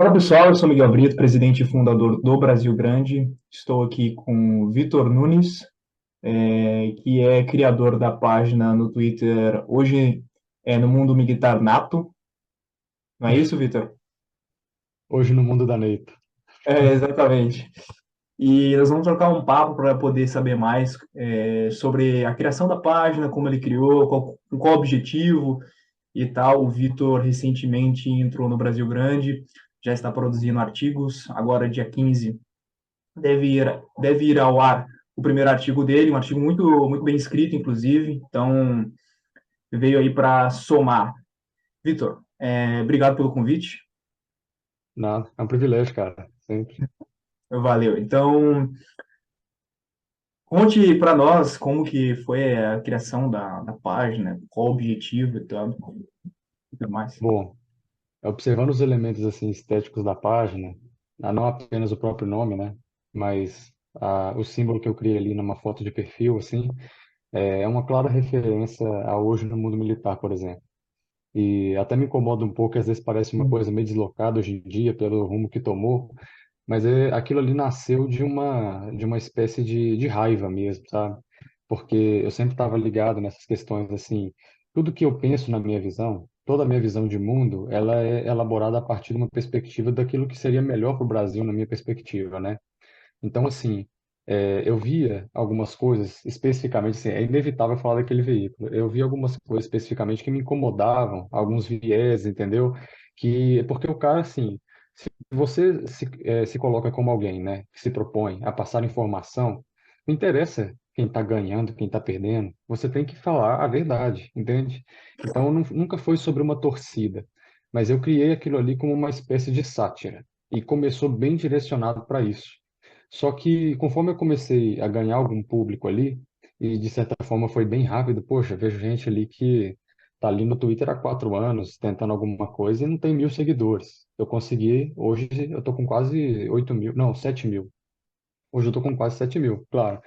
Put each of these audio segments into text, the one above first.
Olá pessoal, eu sou Miguel Brito, presidente e fundador do Brasil Grande. Estou aqui com o Vitor Nunes, que é criador da página no Twitter Hoje é no Mundo Militar Nato. Não é isso, Vitor? Hoje no mundo da Neito. É, exatamente. E nós vamos trocar um papo para poder saber mais sobre a criação da página, como ele criou, qual o objetivo e tal. O Vitor recentemente entrou no Brasil Grande, já está produzindo artigos. Agora, dia 15 deve ir ao ar o primeiro artigo dele, um artigo muito bem escrito, inclusive. Então, veio aí para somar. Vitor, obrigado pelo convite. Nada, é um privilégio, cara. Sempre. Valeu. Então, conte para nós como que foi a criação da página, qual o objetivo e tudo mais. Bom, observando os elementos assim estéticos da página, não apenas o próprio nome, né? Mas o símbolo que eu criei ali numa foto de perfil, assim, é uma clara referência a hoje no mundo militar, por exemplo. E até me incomoda um pouco, às vezes parece uma coisa meio deslocada hoje em dia pelo rumo que tomou, mas aquilo ali nasceu de uma espécie de raiva mesmo, sabe? Porque eu sempre estava ligado nessas questões assim, tudo que eu penso na minha visão, toda a minha visão de mundo, ela é elaborada a partir de uma perspectiva daquilo que seria melhor para o Brasil, na minha perspectiva, né? Então, assim, eu via algumas coisas, especificamente, assim, é inevitável falar daquele veículo. Eu via algumas coisas especificamente que me incomodavam, alguns viés, entendeu? Porque o cara, assim, se você se coloca como alguém, né, que se propõe a passar informação, não interessa quem está ganhando, quem está perdendo, você tem que falar a verdade, entende? Então, nunca foi sobre uma torcida, mas eu criei aquilo ali como uma espécie de sátira, e começou bem direcionado para isso. Só que conforme eu comecei a ganhar algum público ali, e de certa forma foi bem rápido, poxa, vejo gente ali que tá ali no Twitter há 4 anos tentando alguma coisa e não tem 1.000 seguidores. Eu consegui, hoje eu tô com quase 8.000, não, 7.000. Hoje eu tô com quase 7.000, claro.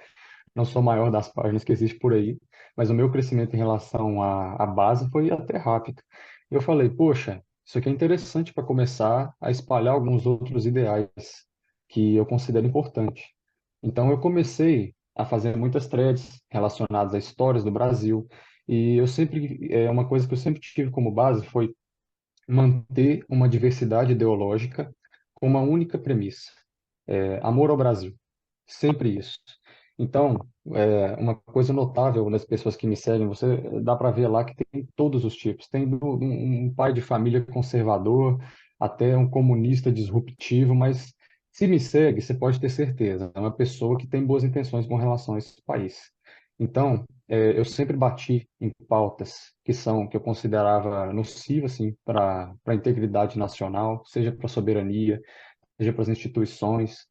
Não sou a maior das páginas que existe por aí, mas o meu crescimento em relação à base foi até rápido. Eu falei, poxa, isso aqui é interessante para começar a espalhar alguns outros ideais que eu considero importante. Então eu comecei a fazer muitas threads relacionadas a histórias do Brasil, e uma coisa que eu sempre tive como base foi manter uma diversidade ideológica com uma única premissa: amor ao Brasil. Sempre isso. Então, uma coisa notável das pessoas que me seguem, você dá para ver lá que tem todos os tipos. Tem um pai de família conservador, até um comunista disruptivo, mas se me segue, você pode ter certeza, é uma pessoa que tem boas intenções com relação a esse país. Então, eu sempre bati em pautas que eu considerava nocivas, assim, para a integridade nacional, seja para a soberania, seja para as instituições,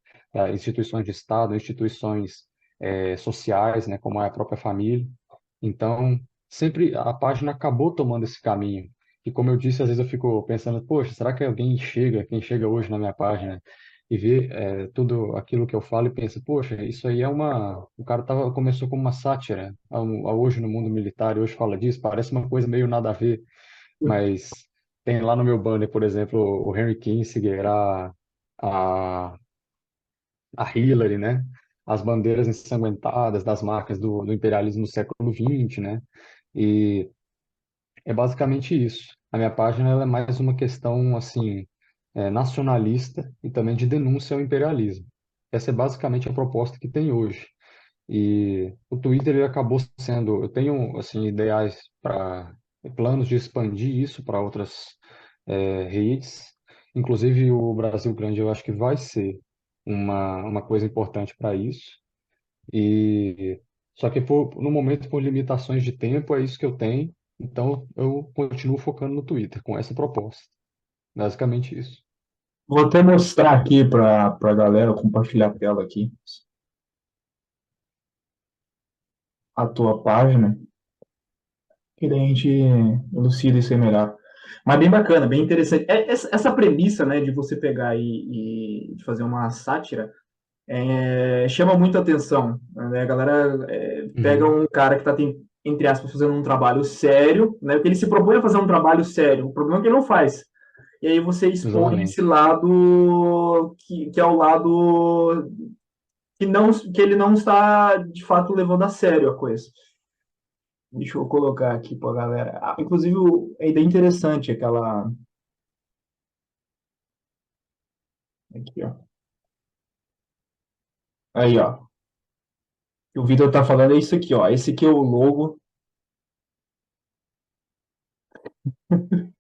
instituições de Estado, instituições sociais, né, como é a própria família. Então, sempre a página acabou tomando esse caminho. E como eu disse, às vezes eu fico pensando, poxa, será que quem chega hoje na minha página e vê tudo aquilo que eu falo e pensa, poxa, isso aí o cara começou como uma sátira ao hoje no mundo militar e hoje fala disso, parece uma coisa meio nada a ver, mas tem lá no meu banner, por exemplo, o Henry Kissinger, a, a Hillary, né? As bandeiras ensanguentadas das marcas do imperialismo do século XX, né? E é basicamente isso. A minha página ela é mais uma questão, assim, nacionalista e também de denúncia ao imperialismo. Essa é basicamente a proposta que tem hoje. E o Twitter ele acabou sendo, eu tenho assim ideais para planos de expandir isso para outras redes, inclusive o Brasil Grande eu acho que vai ser uma coisa importante para isso. E só que no momento por limitações de tempo é isso que eu tenho, então eu continuo focando no Twitter com essa proposta. Basicamente isso. Vou até mostrar aqui para a galera, compartilhar a tela aqui, a tua página, que daí a gente elucida isso aí melhor. Mas bem bacana, bem interessante. Essa premissa, né, de você pegar e de fazer uma sátira, chama muita atenção, né? A galera pega Uhum. um cara que está, entre aspas, fazendo um trabalho sério, né? Porque ele se propõe a fazer um trabalho sério. O problema é que ele não faz. e aí você expõe esse exatamente. lado que é o lado que ele não está de fato levando a sério a coisa. Deixa eu colocar aqui para a galera. Ah, inclusive, a ideia interessante aquela. Aqui, ó. Aí, ó. O Vitor tá falando é isso aqui, ó. Esse aqui é o logo.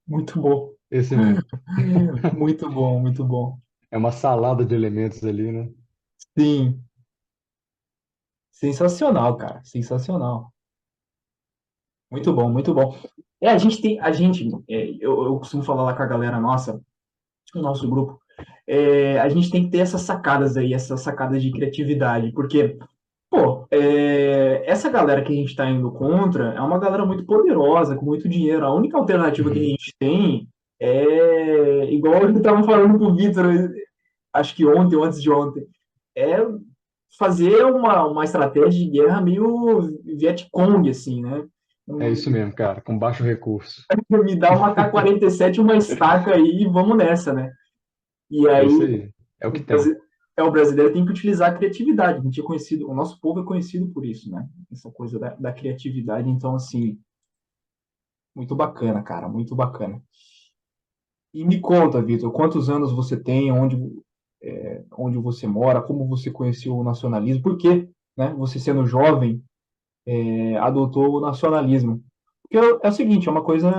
Muito bom. Esse mesmo. Muito bom, muito bom. É uma salada de elementos ali, né? Sim, sensacional, cara. Sensacional. Muito bom, muito bom. Eu costumo falar lá com a galera nossa, o nosso grupo, a gente tem que ter essas sacadas aí, essas sacadas de criatividade, porque pô, essa galera que a gente está indo contra é uma galera muito poderosa, com muito dinheiro. A única alternativa que a Uhum. gente tem é, igual eu estava falando com o Vitor, acho que ontem ou antes de ontem, é fazer uma estratégia de guerra meio Vietcong, assim, né? É isso mesmo, cara, com baixo recurso. Me dá uma K-47, uma estaca aí e vamos nessa, né? E É aí isso aí. É o o, que tem. brasi- o brasileiro tem que utilizar a criatividade. A gente é conhecido, o nosso povo é conhecido por isso, né? Essa coisa da criatividade. Então, assim, muito bacana, cara, muito bacana. E me conta, Vitor, quantos anos você tem, onde você mora, como você conheceu o nacionalismo, por que, né, você sendo jovem, adotou o nacionalismo? Porque é o seguinte, é uma coisa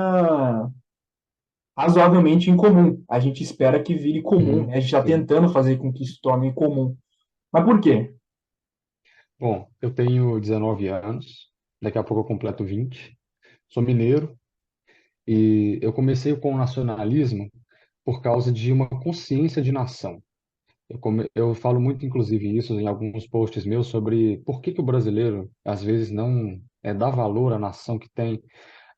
razoavelmente incomum. A gente espera que vire comum, né? Uhum, A gente está sim. tentando fazer com que isso torne comum. Mas por quê? Bom, eu tenho 19 anos, daqui a pouco eu completo 20. Sou mineiro e eu comecei com o nacionalismo por causa de uma consciência de nação. Eu falo muito, inclusive, isso em alguns posts meus sobre por que que o brasileiro, às vezes, não dá valor à nação que tem,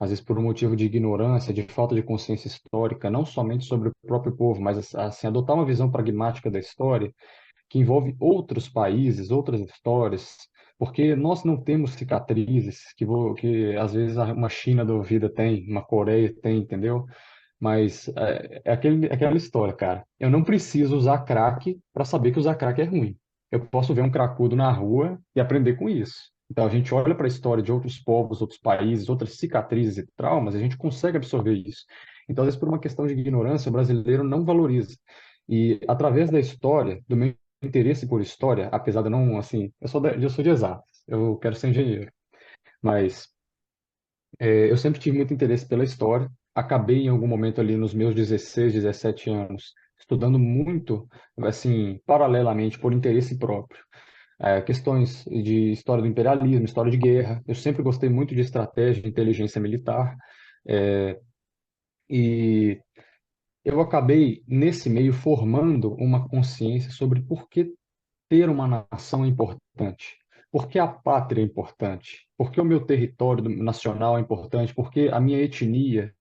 às vezes por um motivo de ignorância, de falta de consciência histórica, não somente sobre o próprio povo, mas assim, adotar uma visão pragmática da história que envolve outros países, outras histórias, porque nós não temos cicatrizes que às vezes uma China da vida tem, uma Coreia tem, entendeu? Mas aquela história, cara. Eu não preciso usar crack para saber que usar crack é ruim. Eu posso ver um cracudo na rua e aprender com isso. Então a gente olha para a história de outros povos, outros países, outras cicatrizes e traumas, a gente consegue absorver isso. Então, às vezes, por uma questão de ignorância, o brasileiro não valoriza. E através da história, do meu interesse por história, apesar de eu não, assim, eu sou de exatas, eu quero ser engenheiro, mas eu sempre tive muito interesse pela história. Acabei em algum momento ali nos meus 16, 17 anos, estudando muito, assim, paralelamente, por interesse próprio. Questões de história do imperialismo, história de guerra. Eu sempre gostei muito de estratégia, de inteligência militar. é, e eu acabei, nesse meio, formando uma consciência sobre por que ter uma nação é importante? Por que a pátria é importante? Por que o meu território nacional é importante? Por que a minha etnia,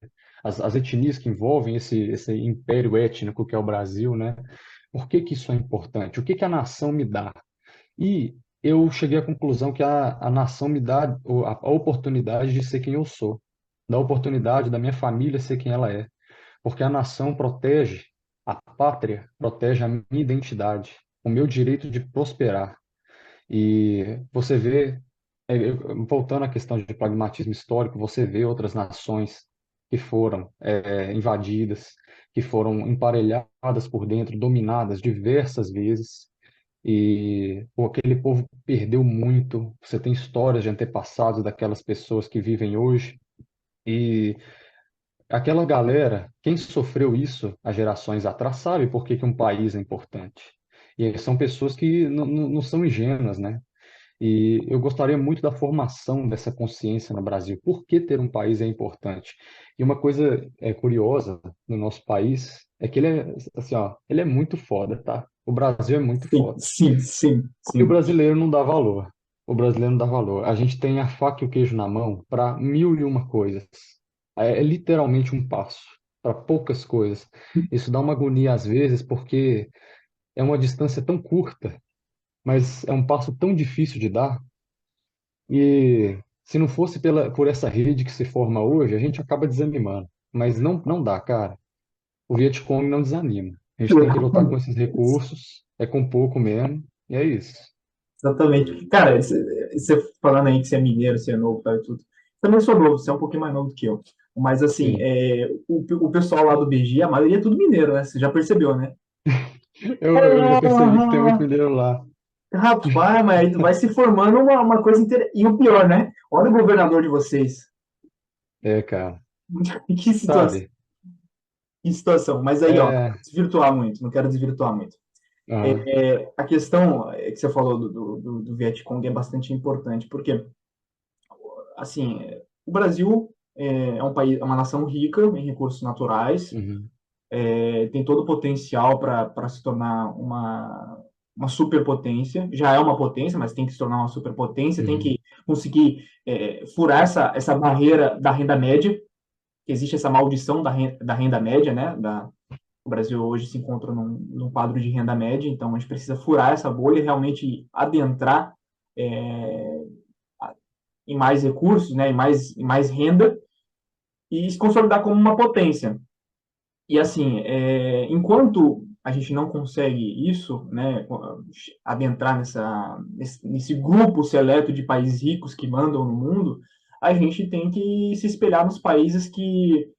as etnias que envolvem esse império étnico que é o Brasil, né? Por que que isso é importante? O que que a nação me dá? E eu cheguei à conclusão que a nação me dá a oportunidade de ser quem eu sou, da oportunidade da minha família ser quem ela é, porque a nação protege, a pátria protege a minha identidade, o meu direito de prosperar. E você vê, voltando à questão de pragmatismo histórico, você vê outras nações que foram invadidas, que foram emparelhadas por dentro, dominadas diversas vezes, e pô, aquele povo perdeu muito. Você tem histórias de antepassados daquelas pessoas que vivem hoje, e aquela galera, quem sofreu isso há gerações atrás, sabe por que que um país é importante. E são pessoas que não são ingênuas, né? E eu gostaria muito da formação dessa consciência no Brasil. Por que ter um país é importante? E uma coisa curiosa no nosso país é que ele é assim, ó, ele é muito foda, tá? O Brasil é muito Sim, foda. sim, sim, E o sim. brasileiro não dá valor. O brasileiro não dá valor. A gente tem a faca e o queijo na mão para mil e uma coisas. É literalmente um passo para poucas coisas. Isso dá uma agonia às vezes porque é uma distância tão curta, mas é um passo tão difícil de dar. E se não fosse por essa rede que se forma hoje, a gente acaba desanimando. Mas não dá, cara. o Vietcong não desanima. A gente tem que lutar com esses recursos, é com pouco mesmo, e é isso. Exatamente. Cara, você falando aí que você é mineiro, você é novo, tá, e tudo. Também sou novo, você é um pouquinho mais novo do que eu. Mas, assim, Sim. o pessoal lá do BG, a maioria é tudo mineiro, né? Você já percebeu, né? Eu já percebi que tem muito mineiro lá. Rapaz, mas aí vai se formando uma coisa interessante. E o pior, né? Olha o governador de vocês. É, cara. Que situação, Sabe? que situação. Mas aí, ó, não É. quero desvirtuar muito, não quero desvirtuar muito. Aham. A questão que você falou do Vietcong é bastante importante, porque, assim, o Brasil é um país, é uma nação rica em recursos naturais, Uhum. tem todo o potencial para se tornar uma superpotência. Já é uma potência, mas tem que se tornar uma superpotência, tem Uhum. que conseguir furar essa barreira da renda média, que existe essa maldição da renda média, né? O Brasil hoje se encontra num quadro de renda média, então a gente precisa furar essa bolha e realmente adentrar é, em mais recursos, né? Em mais renda e se consolidar como uma potência. E assim, enquanto a gente não consegue isso, né, adentrar nesse grupo seleto de países ricos que mandam no mundo, a gente tem que se espelhar nos países que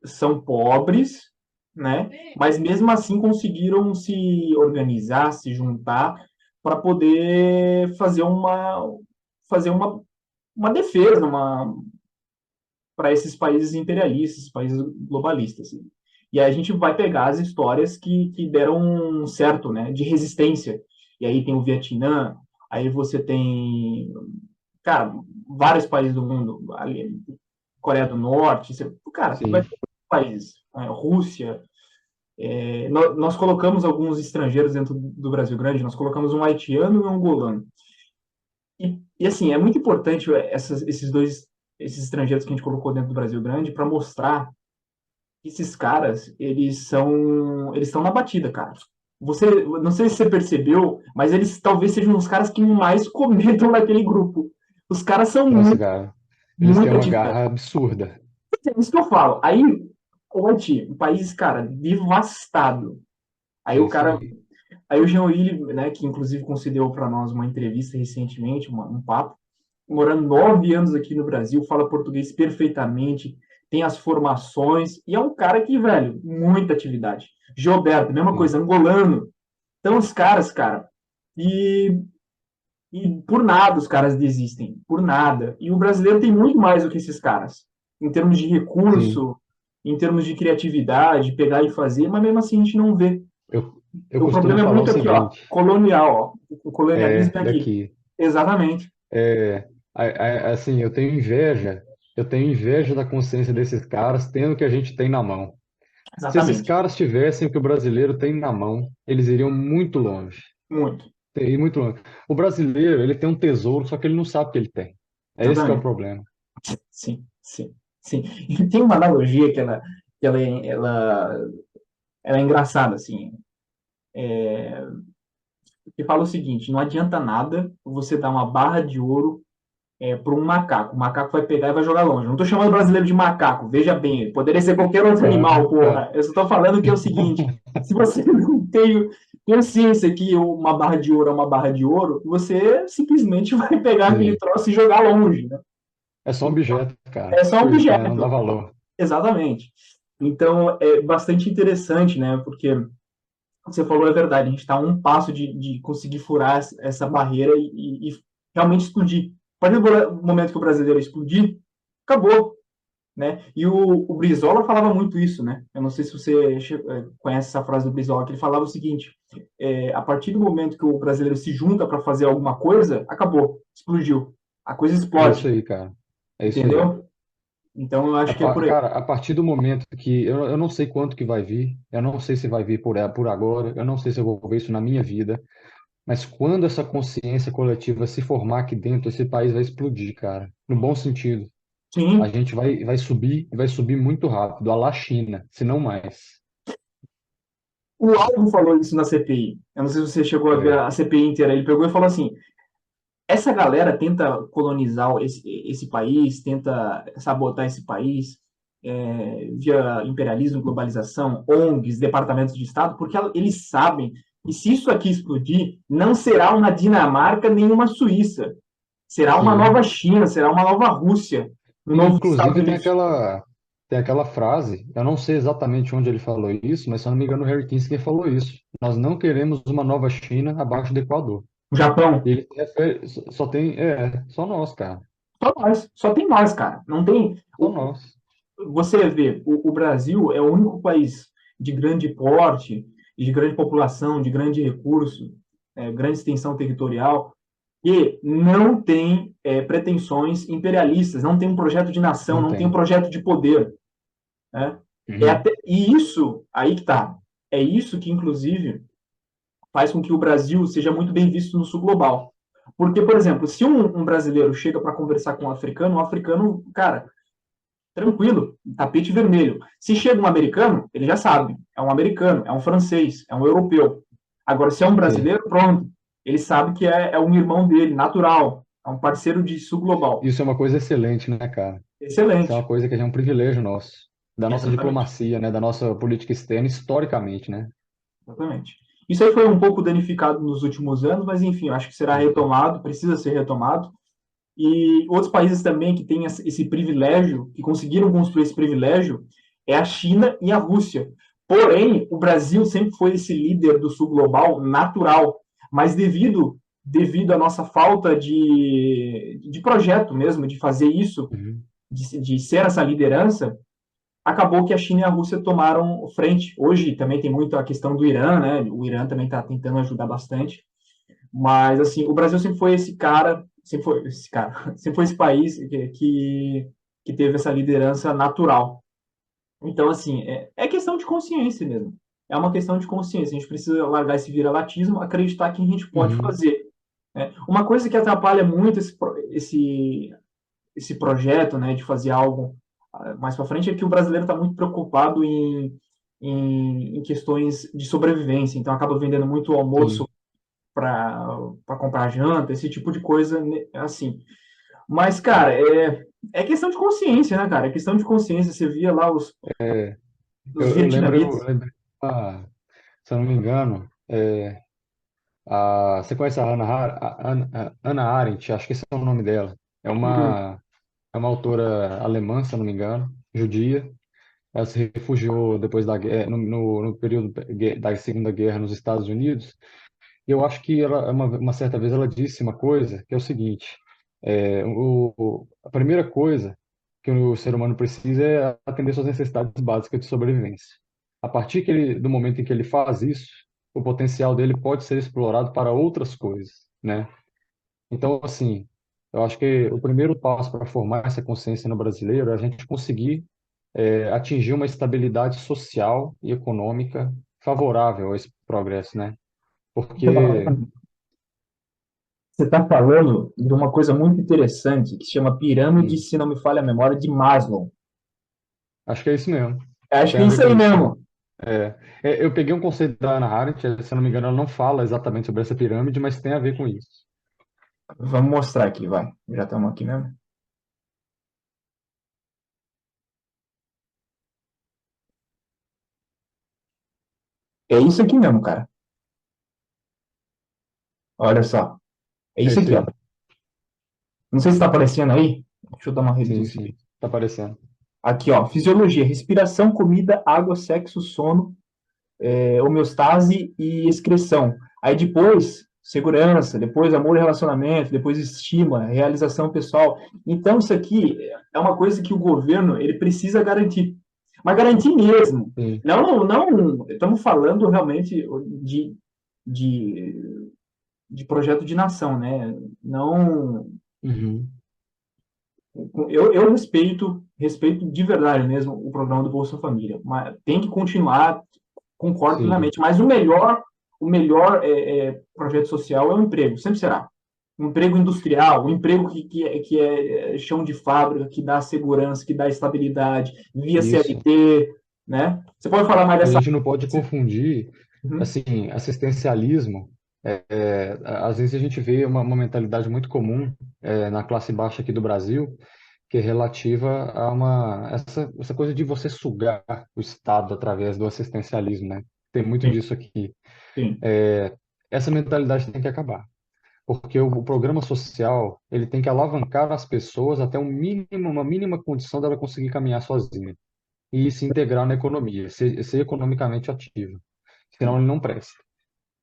são pobres, né, mas mesmo assim conseguiram se organizar, se juntar para poder fazer uma defesa, para esses países imperialistas, países globalistas. E aí a gente vai pegar as histórias que deram certo, né, de resistência. E aí tem o Vietnã, aí você tem, cara, vários países do mundo, ali, Coreia do Norte, cara, você vai Sim. ter países, né, Rússia. Nós colocamos alguns estrangeiros dentro do Brasil Grande, nós colocamos um haitiano e um angolano. E assim, é muito importante esses estrangeiros que a gente colocou dentro do Brasil Grande para mostrar que esses caras, eles estão na batida, cara. Não sei se você percebeu, mas eles talvez sejam os caras que mais comentam naquele grupo. Os caras são Nossa, muito, cara. Eles têm muito uma atividade. garra absurda. É isso que eu falo. Aí, o Haiti, um país, cara, devastado. Aí É o isso cara, aí. aí o Jean Willi, né, que inclusive concedeu para nós uma entrevista recentemente, um papo, morando 9 anos aqui no Brasil, fala português perfeitamente, tem as formações, e é um cara que, velho, muita atividade. Gilberto, mesma Sim. coisa, angolano. Então, os caras, cara, e, e por nada os caras desistem, por nada. E o brasileiro tem muito mais do que esses caras, em termos de Sim. recurso, em termos de criatividade, pegar e fazer, mas mesmo assim a gente não vê. Eu O costumo problema é falar o muito aqui, ó, seguinte, colonial, ó. O colonialismo é aqui. daqui. Exatamente, É, assim, eu tenho inveja da consciência desses caras tendo o que a gente tem na mão. Se esses exatamente. caras tivessem o que o brasileiro tem na mão, eles iriam muito longe. Muito. Ir muito longe. O brasileiro, ele tem um tesouro, só que ele não sabe que ele tem. É esse que é o Exatamente. problema. Sim, sim, sim. E tem uma analogia que ela é engraçada, assim, que fala o seguinte: não adianta nada você dar uma barra de ouro para um macaco. O macaco vai pegar e vai jogar longe. Não estou chamando o brasileiro de macaco, veja bem, poderia ser qualquer outro Aham, animal, porra. é. Eu só estou falando que é o seguinte: se você não tem consciência que uma barra de ouro é uma barra de ouro, você simplesmente vai pegar aquele Sim. troço e jogar longe, né? É só um objeto, cara. É só um Tipo, né? Não dá objeto. valor. Exatamente. Então, é bastante interessante, né? Porque você falou é verdade, a gente está a um passo de conseguir furar essa barreira e realmente explodir. A partir do momento que o brasileiro explodir, acabou, né? E o Brizola falava muito isso, né? Eu não sei se você conhece essa frase do Brizola, que ele falava o seguinte: a partir do momento que o brasileiro se junta para fazer alguma coisa, acabou, explodiu. A coisa É isso explode, aí, cara. É isso aí. entendeu? Então, eu acho que é por aí. Cara, a partir do momento que eu não sei quanto que vai vir, eu não sei se vai vir por agora, eu não sei se eu vou ver isso na minha vida, mas quando essa consciência coletiva se formar aqui dentro, esse país vai explodir, cara, no bom sentido. A Sim, gente vai subir muito rápido, a la China, se não mais. o Alvo falou isso na CPI. Eu não sei se você chegou a ver É, a CPI inteira. Ele pegou e falou assim: essa galera tenta colonizar esse país, tenta sabotar esse país, via imperialismo, globalização, ONGs, departamentos de Estado, porque eles sabem que se isso aqui explodir, não será uma Dinamarca nem uma Suíça, será uma nova Sim. China, será uma nova Rússia, um E, novo Estados inclusive, Unidos. tem aquela frase, eu não sei exatamente onde ele falou isso, mas se eu não me engano, o Harry Kissinger falou isso. Nós não queremos uma nova China abaixo do Equador. O Japão, E ele se refere, só tem, só nós, cara. só nós, só tem nós, cara. Não tem. Só nós. Você vê, o Brasil é o único país de grande porte, de grande população, de grande recurso, grande extensão territorial, que não tem pretensões imperialistas, não tem um projeto de nação, Não não tem um tem. projeto de poder. Né? Uhum. E isso, aí que tá, é isso que, inclusive, faz com que o Brasil seja muito bem visto no sul global. Porque, por exemplo, se um brasileiro chega para conversar com um africano, cara, tranquilo, tapete vermelho. Se chega um americano, ele já sabe, é um americano, é um francês, é um europeu. Agora, se é um Sim. brasileiro, pronto, ele sabe que é um irmão dele, natural, é um parceiro de sul global. Isso é uma coisa excelente, né, cara? Isso é Excelente, uma coisa que é um privilégio nosso, da nossa exatamente, diplomacia, né, da nossa política externa, historicamente, né? exatamente. Isso aí foi um pouco danificado nos últimos anos, mas enfim, eu acho que será Uhum. retomado, precisa ser retomado. E outros países também que têm esse privilégio, que conseguiram construir esse privilégio, é a China e a Rússia. Porém, o Brasil sempre foi esse líder do sul global natural, mas devido à nossa falta de projeto mesmo, de fazer isso, Uhum. de ser essa liderança, acabou que a China e a Rússia tomaram frente. Hoje também tem muito a questão do Irã, né? O Irã também está tentando ajudar bastante. Mas, assim, o Brasil sempre foi esse cara, sempre foi esse país que teve essa liderança natural. Então, assim, é questão de consciência mesmo. É uma questão de consciência. A gente precisa largar esse vira-latismo, acreditar que a gente pode Uhum. fazer. Né? Uma coisa que atrapalha muito esse projeto, né, de fazer algo mais para frente é que o brasileiro está muito preocupado em questões de sobrevivência. Então, acaba vendendo muito almoço Sim. para comprar janta, esse tipo de coisa, né, assim. Mas, cara, é questão de consciência, né, cara? É questão de consciência. Você via lá É, os eu vietnamitas. lembrei, se eu não me engano, você conhece a Hannah Arendt, acho que esse é o nome dela. É Hum, uma, é uma autora alemã, se eu não me engano, judia. Ela se refugiou depois no período da Segunda Guerra nos Estados Unidos. E eu acho que uma certa vez ela disse uma coisa, que é o seguinte: a primeira coisa que o ser humano precisa é atender suas necessidades básicas de sobrevivência. A partir do momento em que ele faz isso, o potencial dele pode ser explorado para outras coisas, né? Então, assim, eu acho que o primeiro passo para formar essa consciência no brasileiro é a gente conseguir atingir uma estabilidade social e econômica favorável a esse progresso, né? Porque, você está falando de uma coisa muito interessante que se chama pirâmide, hum, se não me falha a memória, de Maslow. acho que é isso mesmo. Acho Tem que é a ver isso com aí isso, sim. mesmo. Eu peguei um conceito da Hannah Arendt, se eu não me engano, ela não fala exatamente sobre essa pirâmide, mas tem a ver com isso. Vamos mostrar aqui, vai. Já estamos aqui mesmo. É isso aqui mesmo, cara. Olha só. É É isso isso aqui, ó. aí. Não sei se está aparecendo aí. Deixa eu dar uma Sim, reduzida. sim. Tá aparecendo. Aqui, ó. Fisiologia, respiração, comida, água, sexo, sono, homeostase e excreção. Aí depois, segurança, depois amor e relacionamento, depois estima, realização pessoal. Então, isso aqui é uma coisa que o governo ele precisa garantir. Mas garantir mesmo. Sim. Não, estamos falando realmente de, de projeto de nação, né? Não, Uhum. eu respeito de verdade mesmo o programa do Bolsa Família, mas tem que continuar, concordo Sim. plenamente, mas o melhor projeto social é o emprego, sempre será. Um emprego industrial, um emprego que é chão de fábrica, que dá segurança, que dá estabilidade, via Isso. CLT, né? Você pode falar mais A dessa... gente não pode confundir, Uhum. assim, assistencialismo. Às vezes a gente vê uma mentalidade muito comum na classe baixa aqui do Brasil, que é relativa a essa coisa de você sugar o Estado através do assistencialismo, né? Tem muito Sim, disso aqui. sim, É, essa mentalidade tem que acabar, porque o programa social, ele tem que alavancar as pessoas até uma mínima condição dela conseguir caminhar sozinha e se integrar na economia, ser economicamente ativo. Senão sim. ele não presta.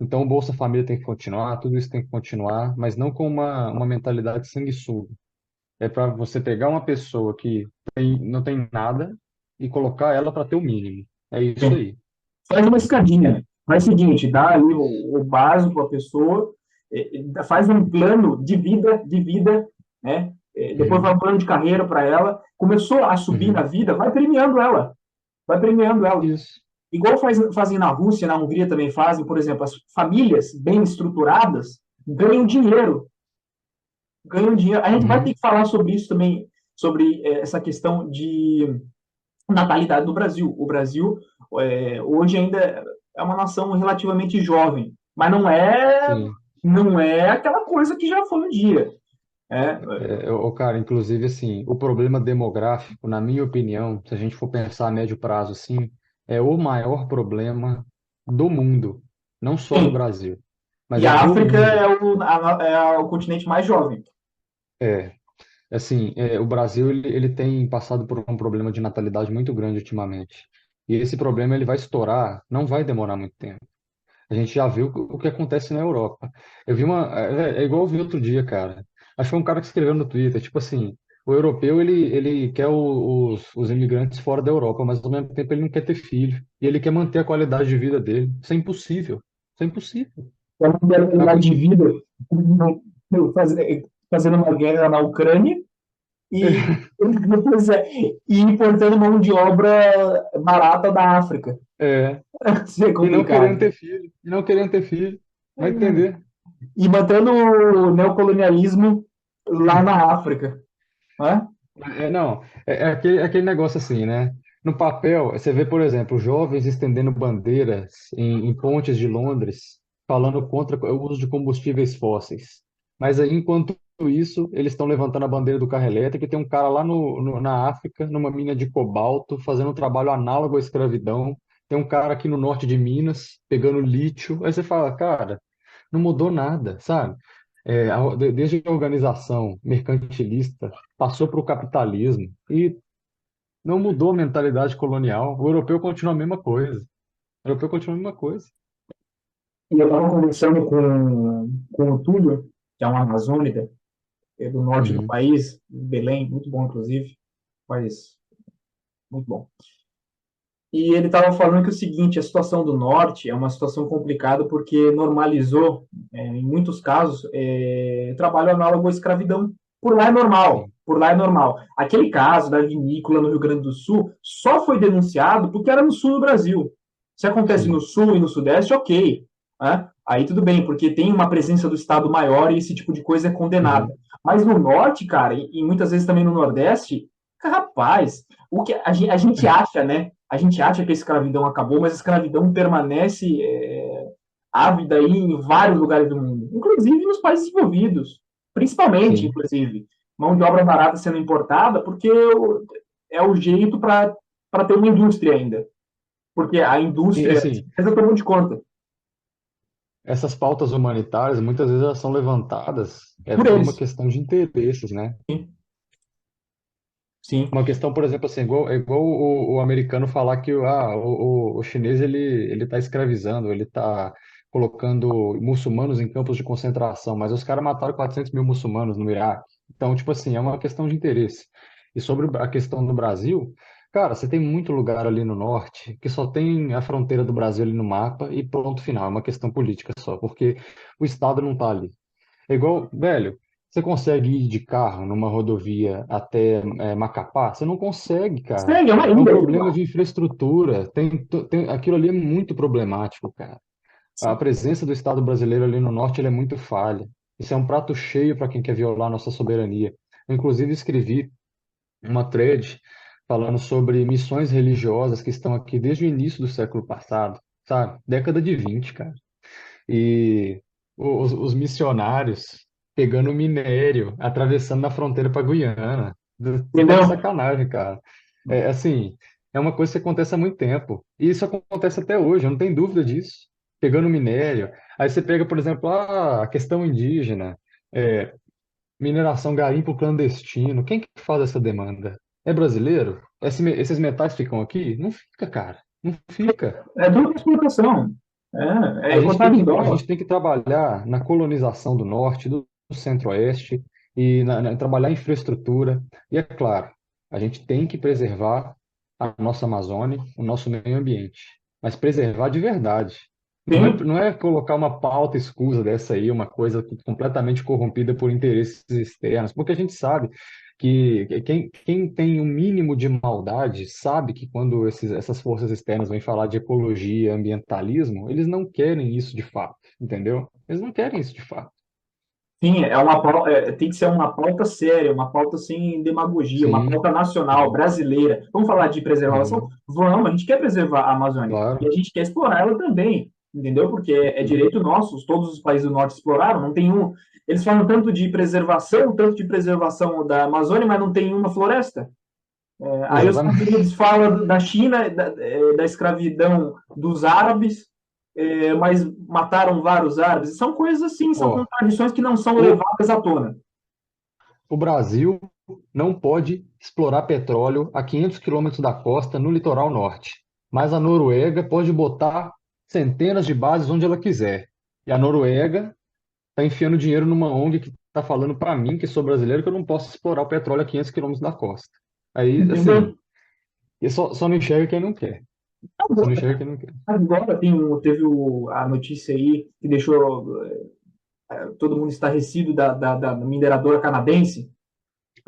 Então o Bolsa Família tem que continuar, tudo isso tem que continuar, mas não com uma mentalidade sanguessuga. É para você pegar uma pessoa que não tem nada e colocar ela para ter o mínimo. É isso Sim. aí. Faz uma escadinha. Faz o seguinte, dá ali Isso. o básico para a pessoa, faz um plano de vida, né? Depois vai um Uhum, plano de carreira para ela. Começou a subir na uhum. vida, vai premiando ela. Vai premiando ela. Isso. Igual fazem na Rússia, na Hungria também fazem, por exemplo, as famílias bem estruturadas ganham dinheiro. Ganham dinheiro. A gente vai ter Uhum. que falar sobre isso também, sobre essa questão de natalidade do Brasil. O Brasil hoje ainda é uma nação relativamente jovem, mas Sim. não é aquela coisa que já foi um dia. É, Cara, inclusive, assim, o problema demográfico, na minha opinião, se a gente for pensar a médio prazo, assim, é o maior problema do mundo, não só do sim. Brasil, mas E é a do África mundo. é o continente mais jovem. É, assim, o Brasil ele tem passado por um problema de natalidade muito grande ultimamente. E esse problema ele vai estourar, não vai demorar muito tempo. A gente já viu o que acontece na Europa. Eu vi é igual eu vi outro dia, cara. Acho que foi um cara que escreveu no Twitter, tipo assim, o europeu ele quer os imigrantes fora da Europa, mas ao mesmo tempo ele não quer ter filho. E ele quer manter a qualidade de vida dele. Isso é impossível. Isso é impossível. É uma É uma realidade coisa- de vida fazendo uma guerra na Ucrânia e, pois é, e importando mão de obra barata da África. É, Isso é e não querendo complicado. ter filho. E não querendo ter filho. Vai entender. E mantendo o neocolonialismo lá na África. Né? Não, aquele negócio assim, né? No papel, você vê, por exemplo, jovens estendendo bandeiras em pontes de Londres, falando contra o uso de combustíveis fósseis. Mas aí, enquanto isso, eles estão levantando a bandeira do carro elétrico e tem um cara lá na África, numa mina de cobalto, fazendo um trabalho análogo à escravidão. Tem um cara aqui no norte de Minas, pegando lítio. Aí você fala, cara, não mudou nada, sabe? Desde a organização mercantilista passou para o capitalismo e não mudou a mentalidade colonial. O europeu continua a mesma coisa. O europeu continua a mesma coisa. E eu estava conversando com o Túlio, que é um amazônica, do norte do Uhum, país, Belém, muito bom, inclusive, país muito bom. E ele estava falando que o seguinte, a situação do norte é uma situação complicada porque normalizou, em muitos casos, trabalho análogo à escravidão. Por lá é normal, sim, por lá é normal. Aquele caso da vinícola no Rio Grande do Sul só foi denunciado porque era no sul do Brasil. Se acontece no sim, sul e no sudeste, ok. Né? Aí tudo bem, porque tem uma presença do Estado maior e esse tipo de coisa é condenada. uhum, Mas no norte, cara, e muitas vezes também no nordeste, rapaz, o que a gente acha, né? A gente acha que a escravidão acabou, mas a escravidão permanece ávida aí em vários lugares do mundo, inclusive nos países desenvolvidos, principalmente, sim. inclusive, mão de obra barata sendo importada, porque é o jeito para ter uma indústria ainda, porque a E indústria assim, tomou de conta essas pautas humanitárias, muitas vezes elas são levantadas por por uma eles. questão de interesses, né? Sim, Uma questão, por exemplo, assim, é igual o americano falar que o chinês ele está escravizando, ele está colocando muçulmanos em campos de concentração, mas os caras mataram 400 mil muçulmanos no Iraque. Então, tipo assim, é uma questão de interesse. E sobre a questão do Brasil, cara, você tem muito lugar ali no norte que só tem a fronteira do Brasil ali no mapa e ponto final. É uma questão política só, porque o Estado não está ali. É igual, velho, você consegue ir de carro numa rodovia até Macapá? Você não consegue, cara. segue, é uma É um ilha aquilo problema lá. de infraestrutura. Aquilo ali é muito problemático, cara. A Sim. presença do Estado brasileiro ali no norte, ele é muito falha. Isso é um prato cheio para quem quer violar nossa soberania. Eu, inclusive, escrevi uma thread falando sobre missões religiosas que estão aqui desde o início do século passado, sabe? Década de 20, cara. E os missionários pegando minério, atravessando na fronteira para Guiana. Você tá de Entendeu? sacanagem, cara. É assim, é uma coisa que acontece há muito tempo. E isso acontece até hoje, eu não tenho dúvida disso. Pegando minério. Aí você pega, por exemplo, a questão indígena, é, mineração garimpo clandestino. Quem que faz essa demanda? É brasileiro? Esses metais ficam aqui? Não fica, cara. Não fica. É dupla exploração. É cotado em A dólar. gente tem que trabalhar na colonização do norte, do centro-oeste e trabalhar em infraestrutura. E é claro, a gente tem que preservar a nossa Amazônia, o nosso meio ambiente, mas preservar de verdade. Sim, Não é colocar uma pauta escusa dessa aí, uma coisa completamente corrompida por interesses externos, porque a gente sabe que quem tem um mínimo de maldade sabe que quando essas forças externas vêm falar de ecologia, ambientalismo, eles não querem isso de fato, entendeu? Eles não querem isso de fato. sim, tem que ser uma pauta séria, uma pauta sem demagogia, uma Sim, pauta nacional, sim, brasileira. Vamos falar de preservação? uhum, Vamos, a gente quer preservar a Amazônia e a claro, gente quer explorar ela também, entendeu? Porque é sim. direito nosso, todos os países do norte exploraram, não tem um. Eles falam tanto de preservação da Amazônia, mas não tem uma floresta. Aí os Estados Exatamente. Unidos falam da China, da escravidão dos árabes, mas mataram vários árabes. São coisas assim, são Ó, contradições que não são o, levadas à tona. o Brasil não pode explorar petróleo a 500 quilômetros da costa no litoral norte, mas a Noruega pode botar centenas de bases onde ela quiser. E a Noruega está enfiando dinheiro numa ONG que está falando para mim, que sou brasileiro, que eu não posso explorar o petróleo a 500 quilômetros da costa. Aí, assim, Entendeu? e só não enxerga quem não quer. Só não enxerga quem não quer. Agora teve a notícia aí que deixou todo mundo estarrecido da mineradora canadense.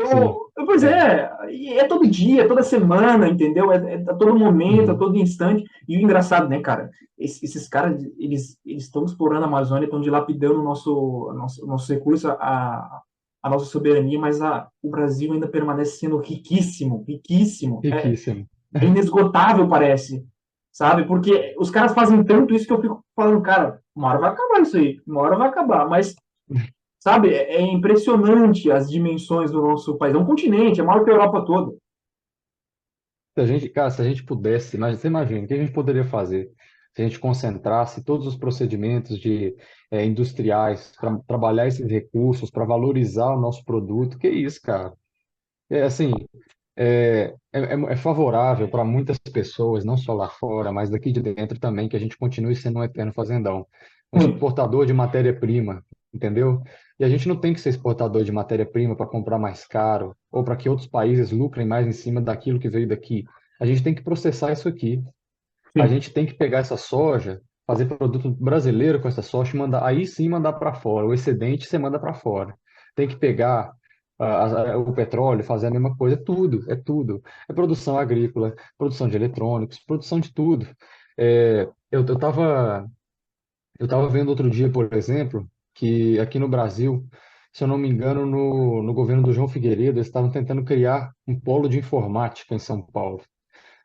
Sim, Então, pois é. e é todo dia, toda semana, entendeu? É a todo momento, a Uhum. todo instante. E o engraçado, né, cara? Esses caras, eles estão explorando a Amazônia, estão dilapidando o nosso recurso, a nossa soberania, mas o Brasil ainda permanece sendo riquíssimo, riquíssimo. Riquíssimo. É inesgotável, parece, sabe? Porque os caras fazem tanto isso que eu fico falando, cara, uma hora vai acabar isso aí, uma hora vai acabar, mas sabe, é impressionante as dimensões do nosso país. É um continente, é maior que a Europa toda. Se a gente, cara, se a gente pudesse, mas você imagina, o que a gente poderia fazer se a gente concentrasse todos os procedimentos industriais para trabalhar esses recursos, para valorizar o nosso produto? Que isso, cara? É assim, é favorável para muitas pessoas, não só lá fora, mas daqui de dentro também, que a gente continue sendo um eterno fazendão, um Sim, exportador de matéria-prima, entendeu? E a gente não tem que ser exportador de matéria-prima para comprar mais caro ou para que outros países lucrem mais em cima daquilo que veio daqui. A gente tem que processar isso aqui. A sim, gente tem que pegar essa soja, fazer produto brasileiro com essa soja e mandar, aí sim mandar para fora. O excedente você manda para fora. Tem que pegar o petróleo, fazer a mesma coisa, tudo, é tudo. É produção agrícola, produção de eletrônicos, produção de tudo. Eu tava vendo outro dia, por exemplo, que aqui no Brasil, se eu não me engano, no governo do João Figueiredo, eles estavam tentando criar um polo de informática em São Paulo.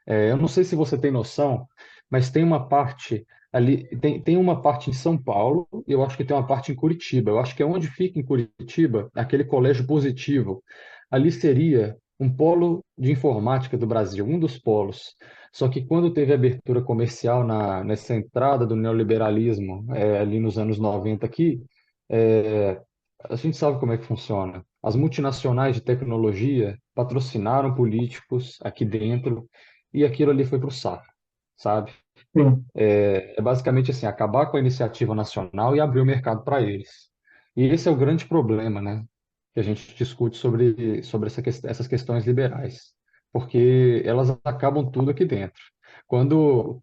Eu não sei se você tem noção, mas tem uma parte ali, tem uma parte em São Paulo, e eu acho que tem uma parte em Curitiba. Eu acho que é onde fica em Curitiba, aquele colégio positivo. Ali seria um polo de informática do Brasil, um dos polos. Só que quando teve abertura comercial nessa entrada do neoliberalismo, ali nos anos 90 aqui, é, a gente sabe como é que funciona. As multinacionais de tecnologia patrocinaram políticos aqui dentro e aquilo ali foi para o saco, sabe? sim. É basicamente assim, acabar com a iniciativa nacional e abrir o mercado para eles. E esse é o grande problema, né? Que a gente discute sobre essas questões liberais, porque elas acabam tudo aqui dentro. Quando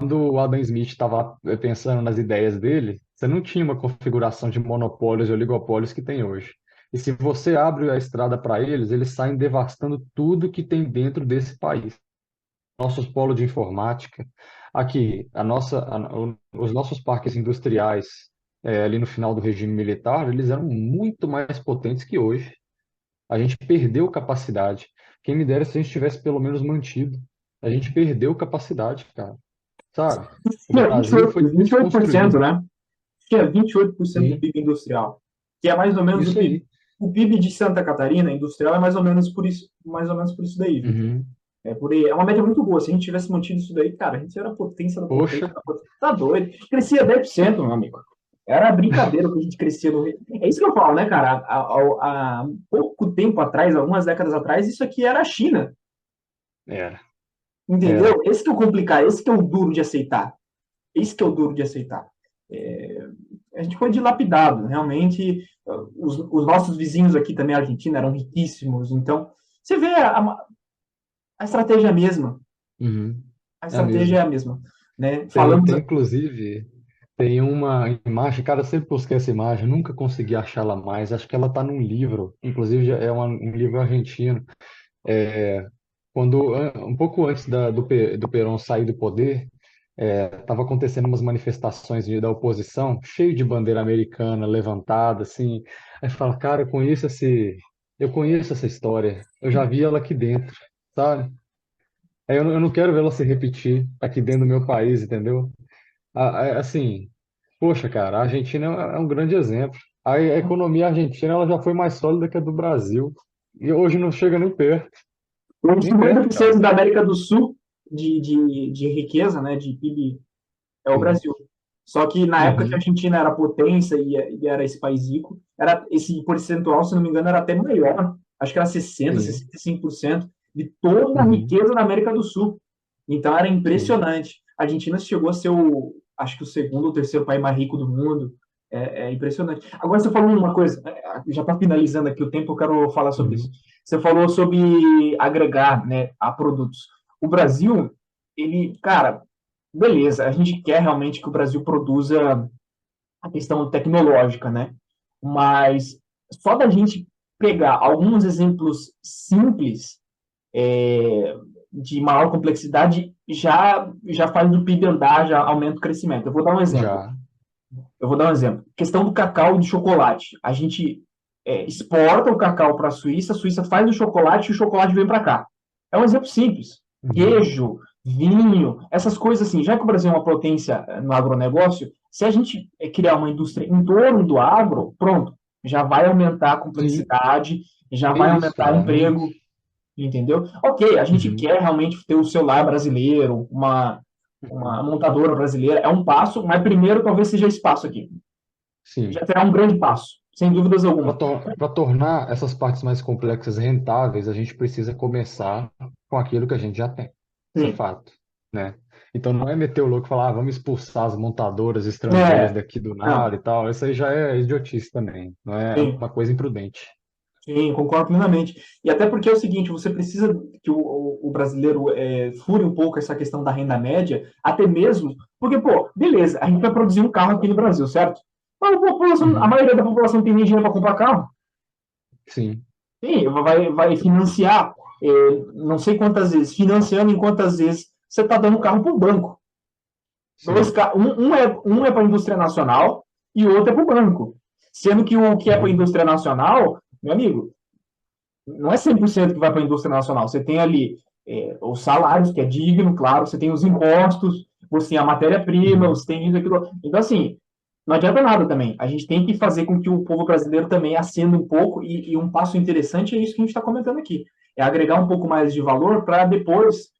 o Adam Smith estava pensando nas ideias dele, você não tinha uma configuração de monopólios e oligopólios que tem hoje. E se você abre a estrada para eles, eles saem devastando tudo que tem dentro desse país. Nossos polos de informática, aqui, os nossos parques industriais, ali no final do regime militar, eles eram muito mais potentes que hoje. A gente perdeu capacidade. Quem me dera se a gente tivesse pelo menos mantido. A gente perdeu capacidade, cara. Sabe? O Tinha Brasil foi 28%, desconstruído. né? Tinha 28% do Sim, PIB industrial, que é mais ou menos o isso PIB, aí. O PIB de Santa Catarina, industrial, é mais ou menos por isso daí, Vitor. Uhum. É uma média muito boa. Se a gente tivesse mantido isso daí, cara, a gente era a potência da potência Poxa, da potência. Tá doido. Crescia 10%, meu amigo. Era brincadeira o que a gente crescia no. É isso que eu falo, né, cara? Há pouco tempo atrás, algumas décadas atrás, isso aqui era a China. era, Entendeu? era. Esse que é o complicado, esse que é o duro de aceitar. Esse que é o duro de aceitar. É, a gente foi dilapidado, realmente. Os nossos vizinhos aqui também, a Argentina, eram riquíssimos. Então, você vê a estratégia é a mesma. Uhum. A É a estratégia é mesma. a mesma. Né? Tem, Falamos. tem inclusive, tem uma imagem, cara, eu sempre busquei essa imagem, nunca consegui achá-la mais. Acho que ela está num livro, inclusive é um livro argentino. É, um pouco antes do Perón sair do poder, estava acontecendo umas manifestações da oposição, cheio de bandeira americana levantada, assim. Aí fala, cara, eu conheço essa história, eu já vi ela aqui dentro, sabe? Aí eu não quero vê-la se repetir aqui dentro do meu país, entendeu? Assim, poxa, cara, a Argentina é um grande exemplo. A economia argentina ela já foi mais sólida que a do Brasil. E hoje não chega nem perto. Os Nem perto, cara. 50% da América do Sul de riqueza, né, de PIB, é o Sim. Brasil. Só que na época que a Uhum. Argentina era potência e era esse país rico, esse percentual, se não me engano, era até maior. Acho que era 60, Sim. 65% de toda a Uhum. riqueza da América do Sul. Então era Sim. impressionante. A Argentina chegou a ser acho que o segundo ou terceiro país mais rico do mundo. É impressionante. Agora você falou uma coisa, já está finalizando aqui o tempo, eu quero falar sobre isso. Uhum. Você falou sobre agregar, né, a produtos. O Brasil, ele, cara, beleza, a gente quer realmente que o Brasil produza a questão tecnológica, né? Mas só da gente pegar alguns exemplos simples de maior complexidade já faz o PIB andar, já aumenta o crescimento. Eu vou dar um exemplo. Já. Questão do cacau e do chocolate. A gente exporta o cacau para a Suíça faz o chocolate e o chocolate vem para cá. É um exemplo simples. Uhum. Queijo, vinho, essas coisas assim. Já que o Brasil é uma potência no agronegócio, se a gente criar uma indústria em torno do agro, pronto, já vai aumentar a Sim. complexidade, já É vai isso, aumentar cara. É emprego, isso. entendeu? Ok, a gente Uhum. quer realmente ter o celular brasileiro, uma Uhum. montadora brasileira, é um passo, mas primeiro talvez seja esse passo aqui. Já Sim. terá um grande passo, sem dúvidas alguma. Para tornar essas partes mais complexas rentáveis, a gente precisa começar com aquilo que a gente já tem. Isso é Sim. fato, né? Então não é meter o louco e falar, vamos expulsar as montadoras estrangeiras É, daqui do nada não, e tal. Isso aí já é idiotice também, não é sim, uma coisa imprudente. sim, concordo plenamente. E até porque é o seguinte, você precisa que o brasileiro fure um pouco essa questão da renda média, até mesmo, porque, pô, beleza, a gente vai produzir um carro aqui no Brasil, certo? Mas a Uhum. maioria da população tem nem dinheiro para comprar carro. Sim, Sim, vai financiar, não sei quantas vezes, financiando em quantas vezes você está dando carro para o banco. sim. Um é para a indústria nacional e o outro é para o banco. Sendo que o que é para a Uhum. indústria nacional, meu amigo, não é 100% que vai para a indústria nacional. Você tem ali os salários, que é digno, claro, você tem os impostos, você tem a matéria-prima, Uhum. você tem isso, aquilo. Então, assim, não adianta nada também. A gente tem que fazer com que o povo brasileiro também acenda um pouco, e um passo interessante é isso que a gente está comentando aqui. É agregar um pouco mais de valor para depois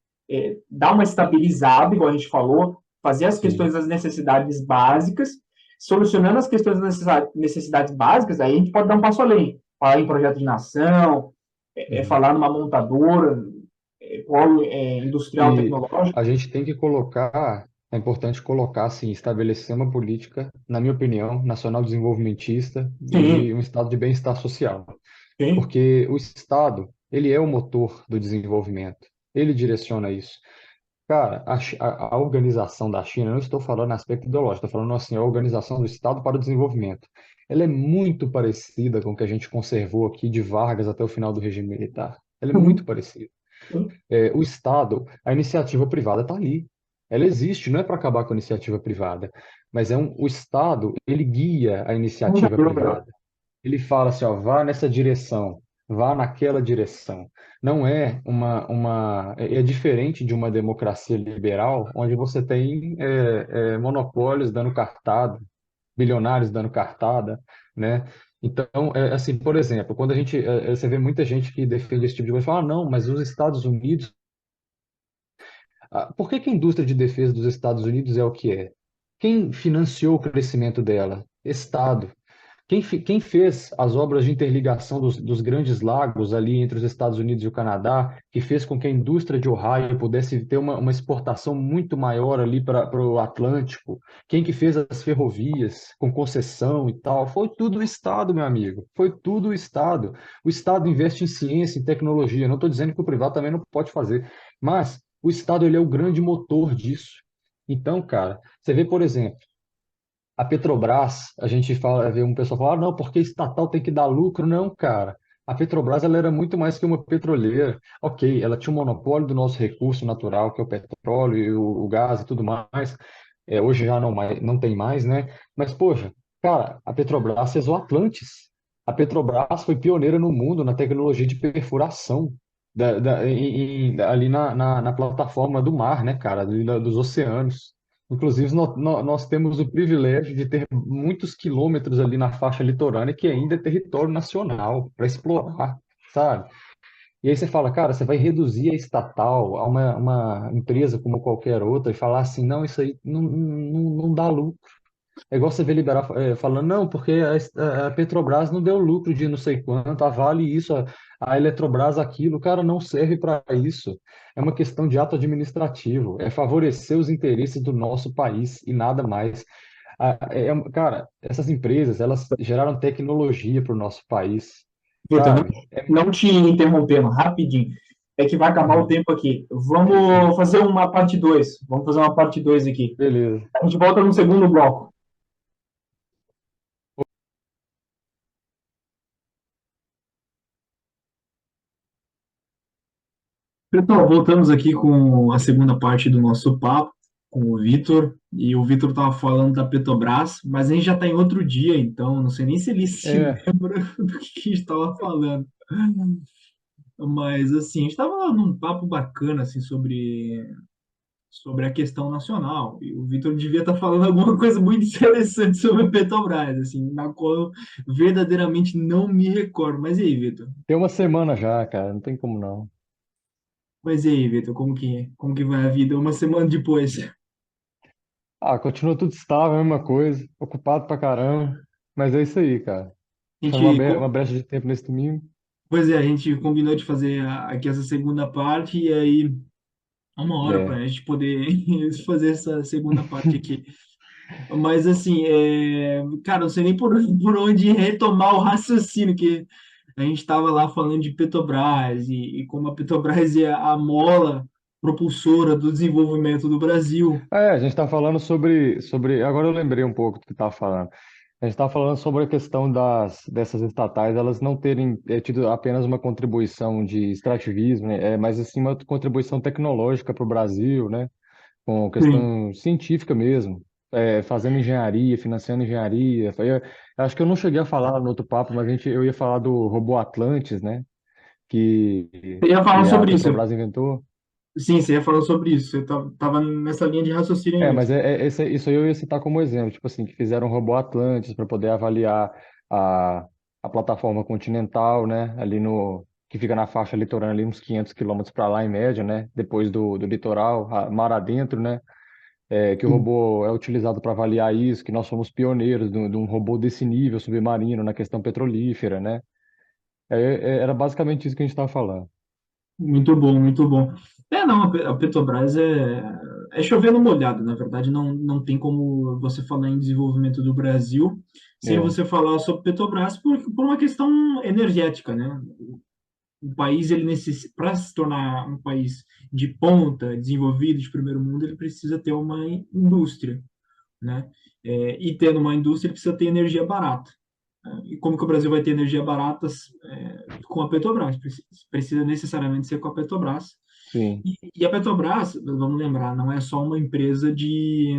dar uma estabilizada, igual a gente falou, fazer as questões Sim. das necessidades básicas, solucionando as questões das necessidades básicas, aí a gente pode dar um passo além. Falar em projeto de nação, Uhum. falar numa montadora, polo industrial E tecnológico. a gente tem que colocar, é importante colocar, assim, estabelecer uma política, na minha opinião, nacional desenvolvimentista Sim, e um estado de bem-estar social. sim. Porque o Estado, ele é o motor do desenvolvimento. Ele direciona isso. Cara, a organização da China, eu não estou falando aspecto ideológico, estou falando assim, a organização do Estado para o desenvolvimento. Ela é muito parecida com o que a gente conservou aqui de Vargas até o final do regime militar. Ela é muito Uhum. parecida. Sim. O Estado, a iniciativa privada está ali. Ela existe, não é para acabar com a iniciativa privada, mas o Estado, ele guia a iniciativa privada. Ele fala assim, ó, vá nessa direção, vá naquela direção. Não é é diferente de uma democracia liberal, onde você tem monopólios dando cartada, bilionários dando cartada, né? Então, assim, por exemplo, quando a gente, você vê muita gente que defende esse tipo de coisa, fala, ah, não, mas os Estados Unidos, por que que a indústria de defesa dos Estados Unidos é o que é? Quem financiou o crescimento dela? Estado. Quem fez as obras de interligação dos grandes lagos ali entre os Estados Unidos e o Canadá, que fez com que a indústria de Ohio pudesse ter uma exportação muito maior ali para o Atlântico? Quem que fez as ferrovias com concessão e tal? Foi tudo o Estado, meu amigo. Foi tudo o Estado. O Estado investe em ciência, em tecnologia. Não estou dizendo que o privado também não pode fazer, mas o Estado ele é o grande motor disso. Então, cara, você vê, por exemplo, a Petrobras, a gente fala, vê um pessoal falar, ah, não, porque estatal tem que dar lucro. Não, cara. A Petrobras ela era muito mais que uma petroleira. Ok, ela tinha um monopólio do nosso recurso natural, que é o petróleo e o gás e tudo mais. Hoje já não tem mais, né? Mas, poxa, cara, a Petrobras fez o Atlantis. A Petrobras foi pioneira no mundo na tecnologia de perfuração ali na plataforma do mar, né, cara, ali dos oceanos. Inclusive, nós temos o privilégio de ter muitos quilômetros ali na faixa litorânea que ainda é território nacional para explorar, sabe? E aí você fala, cara, você vai reduzir a estatal a uma empresa como qualquer outra e falar assim, não, isso aí não dá lucro. É igual você ver liberar falando, não, porque a Petrobras não deu lucro de não sei quanto, a Vale isso, a Eletrobras aquilo, cara, não serve para isso. É uma questão de ato administrativo, é favorecer os interesses do nosso país e nada mais. Cara, essas empresas, elas geraram tecnologia para o nosso país, Vitor, não, sabe? não te interrompendo, rapidinho. É que vai acabar o Uhum. tempo aqui. Vamos fazer uma parte 2. Vamos fazer uma parte 2 aqui. Beleza. A gente volta no segundo bloco. Pessoal, voltamos aqui com a segunda parte do nosso papo com o Vitor. E o Vitor estava falando da Petrobras, mas a gente já está em outro dia, então não sei nem se ele se É, lembra do que a gente estava falando. Mas assim, a gente estava num papo bacana assim sobre a questão nacional. E o Vitor devia estar falando alguma coisa muito interessante sobre a Petrobras, assim, na qual eu verdadeiramente não me recordo. Mas e aí, Vitor? tem uma semana já, cara, não tem como não. Mas e aí, Vitor, como que vai a vida uma semana depois? Ah, continua tudo estável, a mesma coisa, ocupado pra caramba, mas é isso aí, cara. A Foi gente, uma brecha de tempo nesse domingo. pois é, a gente combinou de fazer aqui essa segunda parte e aí uma hora para É. a gente poder fazer essa segunda parte aqui. Mas assim, cara, não sei nem por onde retomar o raciocínio, que a gente estava lá falando de Petrobras e como a Petrobras é a mola propulsora do desenvolvimento do Brasil. A gente está falando sobre. Agora eu lembrei um pouco do que estava falando. A gente está falando sobre a questão dessas estatais, elas não terem tido apenas uma contribuição de extrativismo, né, mas assim uma contribuição tecnológica para o Brasil, né? Com Sim. questão científica mesmo, fazendo engenharia, financiando engenharia. Acho que eu não cheguei a falar no outro papo, mas eu ia falar do robô Atlantis, né? Você ia falar Que a sobre isso. Petrobras inventou. Sim, você ia falar sobre isso. Você tava nessa linha de raciocínio aí Mas mesmo. isso aí eu ia citar como exemplo, tipo assim, que fizeram um robô Atlantis para poder avaliar a, a plataforma continental, né? Ali no que fica na faixa litorânea ali uns 500 quilômetros para lá em média, né? Depois do litoral, mar adentro, né? Que o Sim. robô é utilizado para avaliar isso, que nós somos pioneiros de um robô desse nível submarino na questão petrolífera, né? Era basicamente isso que a gente estava falando. Muito bom, muito bom. Não, a Petrobras é chover no molhado, na verdade, não tem como você falar em desenvolvimento do Brasil sem É. você falar sobre Petrobras por uma questão energética, né? O país, ele necessita, para se tornar um país de ponta, desenvolvido, de primeiro mundo, ele precisa ter uma indústria, né? E tendo uma indústria, ele precisa ter energia barata. E como que o Brasil vai ter energia barata com a Petrobras? Precisa necessariamente ser com a Petrobras. Sim, E a Petrobras, vamos lembrar, não é só uma empresa de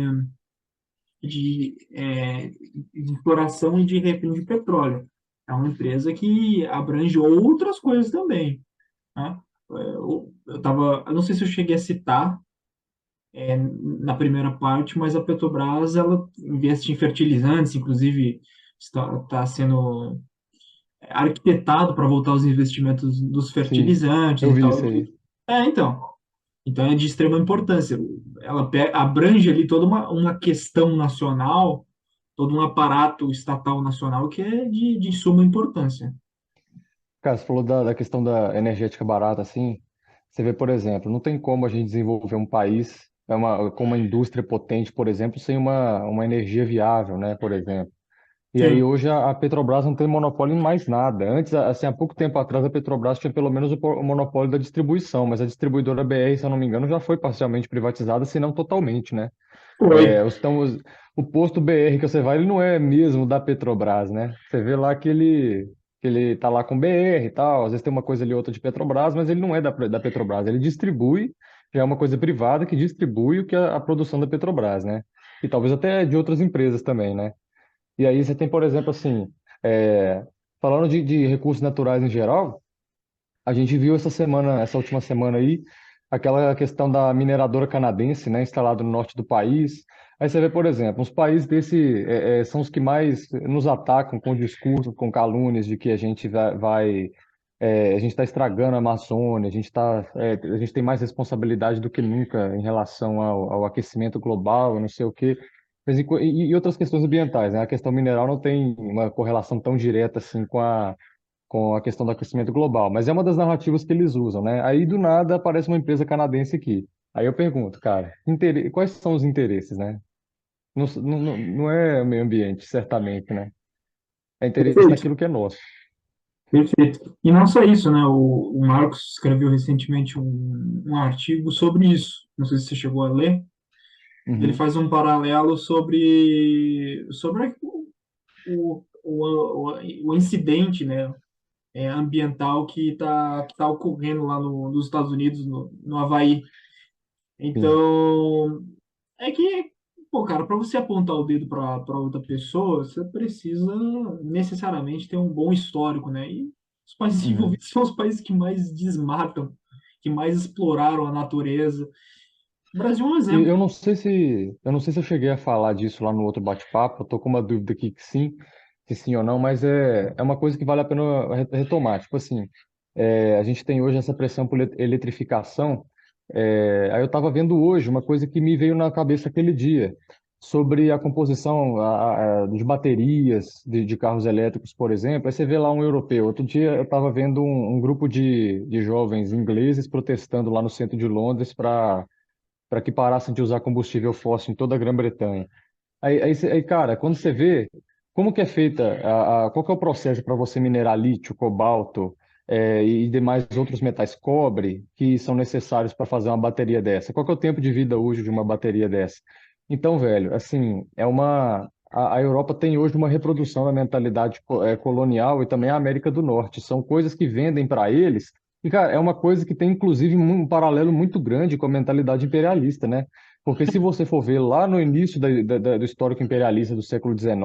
exploração e de refino de petróleo. É uma empresa que abrange outras coisas também. Né? Eu não sei se eu cheguei a citar na primeira parte, mas a Petrobras ela investe em fertilizantes, inclusive está sendo arquitetado para voltar os investimentos dos Sim, fertilizantes eu e vi tal. isso aí. Então. Então é de extrema importância. Ela abrange ali toda uma questão nacional, todo um aparato estatal nacional que é de suma importância. Cara, você falou da questão da energética barata, assim. Você vê, por exemplo, não tem como a gente desenvolver um país com uma indústria potente, por exemplo, sem uma energia viável, né, por exemplo. E aí Sim. hoje a Petrobras não tem monopólio em mais nada. Antes, assim, há pouco tempo atrás, a Petrobras tinha pelo menos o monopólio da distribuição, mas a distribuidora BR, se eu não me engano, já foi parcialmente privatizada, se não totalmente, né? Foi. É, o posto BR que você vai, ele não é mesmo da Petrobras, né? Você vê lá que ele tá lá com BR e tal, às vezes tem uma coisa ali outra de Petrobras, mas ele não é da Petrobras, ele distribui, já é uma coisa privada que distribui o que é a produção da Petrobras, né? E talvez até de outras empresas também, né? E aí você tem, por exemplo, assim, é, falando de recursos naturais em geral, a gente viu essa semana, essa última semana aí, aquela questão da mineradora canadense, né, instalada no norte do país. Aí você vê, por exemplo, os países são os que mais nos atacam com discurso, com calúnias de que a gente a gente está estragando a Amazônia, a gente tem mais responsabilidade do que nunca em relação ao aquecimento global, não sei o quê. E outras questões ambientais, né? A questão mineral não tem uma correlação tão direta assim com a questão do aquecimento global, mas é uma das narrativas que eles usam, né? Aí do nada aparece uma empresa canadense aqui. Aí eu pergunto, cara, quais são os interesses, né? Não é o meio ambiente, certamente, né? É interesse Perfeito, naquilo que é nosso. perfeito. E não só isso, né? O Marcos escreveu recentemente um artigo sobre isso. Não sei se você chegou a ler. Ele Uhum, faz um paralelo sobre o incidente, né? Ambiental que tá ocorrendo lá nos Estados Unidos, no Havaí. sim. Então, é que, pô, cara, para você apontar o dedo para outra pessoa, você precisa necessariamente ter um bom histórico, né? E os países Uhum. desenvolvidos são os países que mais desmatam, que mais exploraram a natureza. O Brasil é um E exemplo. eu não sei se eu cheguei a falar disso lá no outro bate-papo, eu tô com uma dúvida aqui que sim, se sim ou não, mas é uma coisa que vale a pena retomar. Tipo assim, a gente tem hoje essa pressão por eletrificação. Aí eu estava vendo hoje uma coisa que me veio na cabeça aquele dia, sobre a composição de baterias de carros elétricos, por exemplo. Aí você vê lá um europeu. Outro dia eu estava vendo um grupo de jovens ingleses protestando lá no centro de Londres para que parassem de usar combustível fóssil em toda a Grã-Bretanha. Cara, quando você vê como que é feita, qual que é o processo para você minerar lítio, cobalto, e demais outros metais, cobre, que são necessários para fazer uma bateria dessa? Qual que é o tempo de vida útil de uma bateria dessa? Então, velho, assim, a Europa tem hoje uma reprodução da mentalidade colonial e também a América do Norte. São coisas que vendem para eles. E, cara, é uma coisa que tem, inclusive, um paralelo muito grande com a mentalidade imperialista, né? Porque se você for ver lá no início do histórico imperialista do século XIX,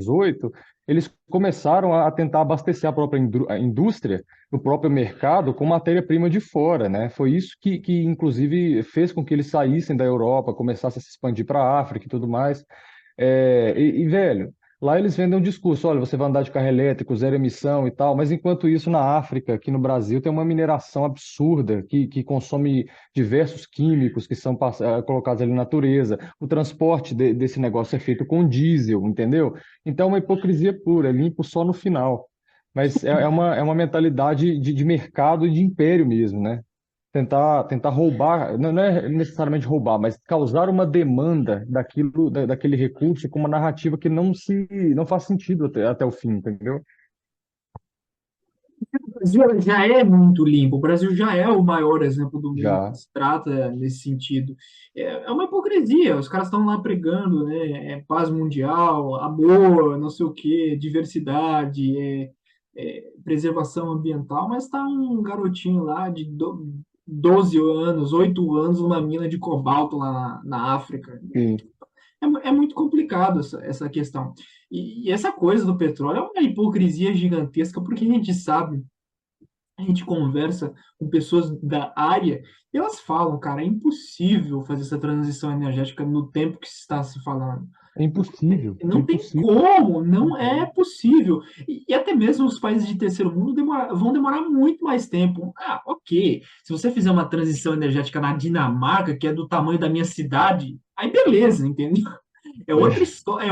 XVIII, eles começaram a tentar abastecer a própria a indústria, o próprio mercado, com matéria-prima de fora, né? Foi isso que, inclusive, fez com que eles saíssem da Europa, começassem a se expandir para a África e tudo mais. Velho, lá eles vendem um discurso, olha, você vai andar de carro elétrico, zero emissão e tal, mas enquanto isso na África, aqui no Brasil, tem uma mineração absurda que consome diversos químicos que são colocados ali na natureza. O transporte desse negócio é feito com diesel, entendeu? Então é uma hipocrisia pura, é limpo só no final. Mas é uma mentalidade de mercado e de império mesmo, né? Tentar roubar, não é necessariamente roubar, mas causar uma demanda daquele recurso com uma narrativa que não faz sentido até o fim, entendeu? O Brasil já é muito limpo, o Brasil já é o maior exemplo do mundo que Já, se trata nesse sentido. É uma hipocrisia, os caras estão lá pregando, né? Paz mundial, amor, não sei o quê, diversidade, preservação ambiental, mas está um garotinho lá de 12 anos, 8 anos, numa mina de cobalto lá na África. sim. É muito complicado essa questão. E essa coisa do petróleo é uma hipocrisia gigantesca, porque a gente sabe a gente conversa com pessoas da área, e elas falam, cara, é impossível fazer essa transição energética no tempo que se está se falando. É impossível, é Não tem impossível. como, não é possível. E até mesmo os países de terceiro mundo vão demorar muito mais tempo. Ah, ok. Se você fizer uma transição energética na Dinamarca, que é do tamanho da minha cidade, aí beleza, entendeu? É. É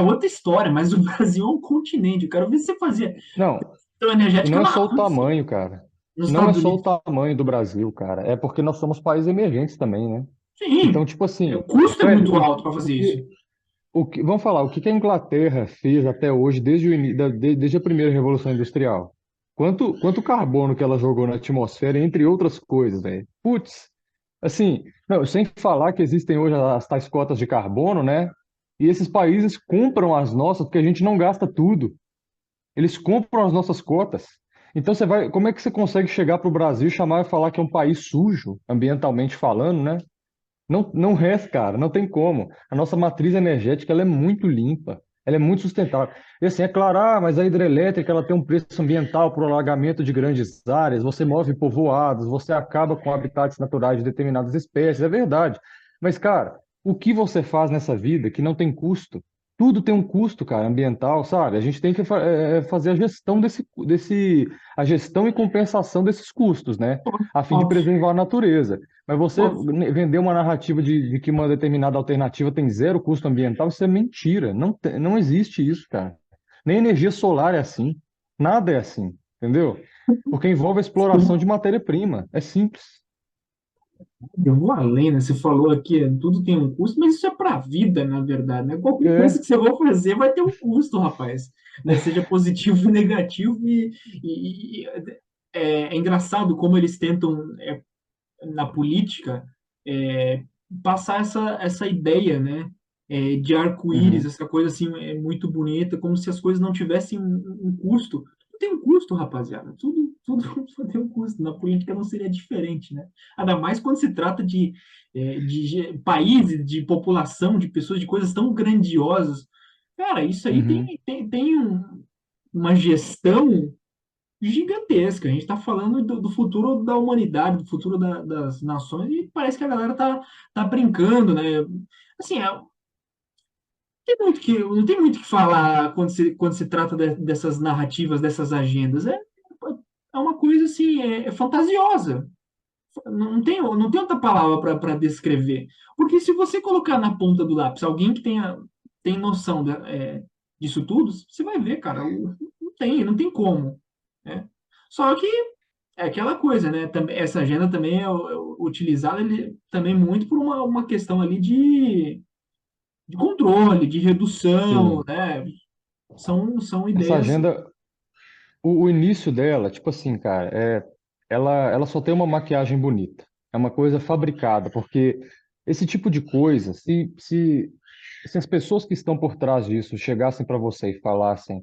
outra história, mas o Brasil é um continente. Eu quero ver se você fazia Não, transição e energética não é na só o Rússia, tamanho, cara. nos Não é Estados só o Unidos. tamanho do Brasil, cara. É porque nós somos países emergentes também, né? Então, Sim, tipo o assim, custo é velho, muito alto para fazer isso. vamos falar, o que que a Inglaterra fez até hoje, desde, desde a primeira Revolução Industrial? Quanto carbono que ela jogou na atmosfera, entre outras coisas, velho? Putz, assim, não, sem falar que existem hoje as tais cotas de carbono, né? E esses países compram as nossas, porque a gente não gasta tudo. Eles compram as nossas cotas. Então você vai, como é que você consegue chegar para o Brasil e chamar e falar que é um país sujo, ambientalmente falando, né? Não, não é, cara, não tem como. A nossa matriz energética ela é muito limpa, ela é muito sustentável. E assim, é claro, mas a hidrelétrica ela tem um preço ambiental para o alagamento de grandes áreas, você move povoados, você acaba com habitats naturais de determinadas espécies, é verdade. Mas, cara, o que você faz nessa vida que não tem custo? Tudo tem um custo, cara, ambiental, sabe? A gente tem que fazer a gestão a gestão e compensação desses custos, né? A fim de Óbvio, preservar a natureza. Mas você óbvio. vender uma narrativa de que uma determinada alternativa tem zero custo ambiental, isso é mentira. Não, não existe isso, cara. Nem energia solar é assim. Nada é assim, entendeu? Porque envolve a exploração de matéria-prima. É simples. Eu vou além, né? Você falou aqui, tudo tem um custo, mas isso é para a vida, na verdade, né? Qualquer coisa É. que você for fazer vai ter um custo, rapaz, né? Seja positivo ou negativo, é engraçado como eles tentam, na política, é, passar essa ideia, né? De arco-íris, Uhum, essa coisa assim, é muito bonita, como se as coisas não tivessem um custo. Tudo tem um custo, rapaziada. Tudo tem um custo. Na política não seria diferente, né? Ainda mais quando se trata de países, de população, de pessoas, de coisas tão grandiosas. Cara, isso aí uhum. tem uma gestão gigantesca. A gente está falando do futuro da humanidade, do futuro das nações, e parece que a galera tá brincando, né? Assim, não tem muito que falar quando se trata dessas narrativas, dessas agendas. É uma coisa assim, é fantasiosa. Não tem outra palavra para descrever. Porque se você colocar na ponta do lápis alguém que tem noção disso tudo, você vai ver, cara, não tem como, né? Só que é aquela coisa, né? Essa agenda também é utilizada também muito por uma questão ali de controle, de redução, Sim. né? São Essa ideias. agenda, o início dela, tipo assim, cara, ela só tem uma maquiagem bonita. É uma coisa fabricada, porque esse tipo de coisa, se as pessoas que estão por trás disso chegassem para você e falassem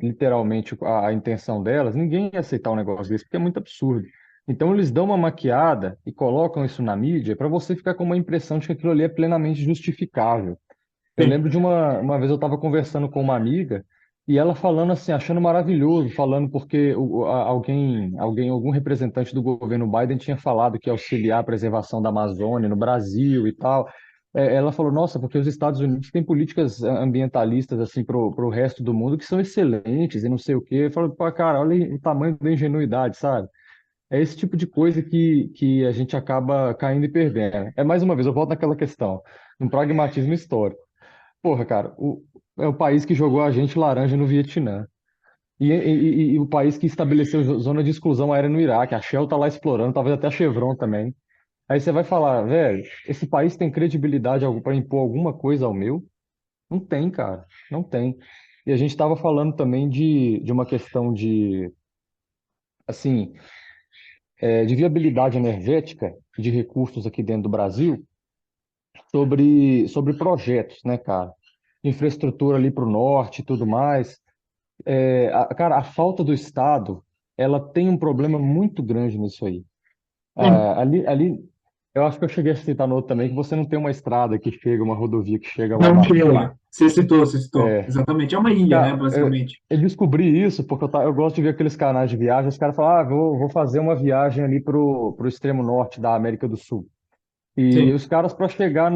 literalmente a intenção delas, ninguém ia aceitar um negócio desse, porque é muito absurdo. Então eles dão uma maquiada e colocam isso na mídia para você ficar com uma impressão de que aquilo ali é plenamente justificável. Eu Sim. lembro de uma vez eu estava conversando com uma amiga e ela falando assim, achando maravilhoso, falando porque algum representante do governo Biden tinha falado que ia auxiliar a preservação da Amazônia no Brasil e tal. Ela falou, nossa, porque os Estados Unidos têm políticas ambientalistas assim pro resto do mundo que são excelentes e não sei o quê. Eu falo, pô, cara, olha o tamanho da ingenuidade, sabe? É esse tipo de coisa que a gente acaba caindo e perdendo. É mais uma vez, eu volto naquela questão, um pragmatismo histórico. Porra, cara, é o país que jogou a gente laranja no Vietnã. E o país que estabeleceu zona de exclusão aérea no Iraque. A Shell tá lá explorando, talvez até a Chevron também. Aí você vai falar, velho, esse país tem credibilidade para impor alguma coisa ao meu? Não tem, cara, não tem. E a gente estava falando também de uma questão assim, de viabilidade energética de recursos aqui dentro do Brasil sobre projetos, né, cara? Infraestrutura ali para o norte e tudo mais. Cara, a falta do Estado, ela tem um problema muito grande nisso aí. Hum. Ali, Eu acho que eu cheguei a citar no outro também que você não tem uma estrada que chega, uma rodovia que chega lá Não na tem China. lá. Você citou. É, Exatamente. É uma ilha, né, cara, basicamente. eu descobri isso porque eu gosto de ver aqueles canais de viagem. Os caras falam, vou fazer uma viagem ali pro extremo norte da América do Sul. E Sim. os caras, para chegar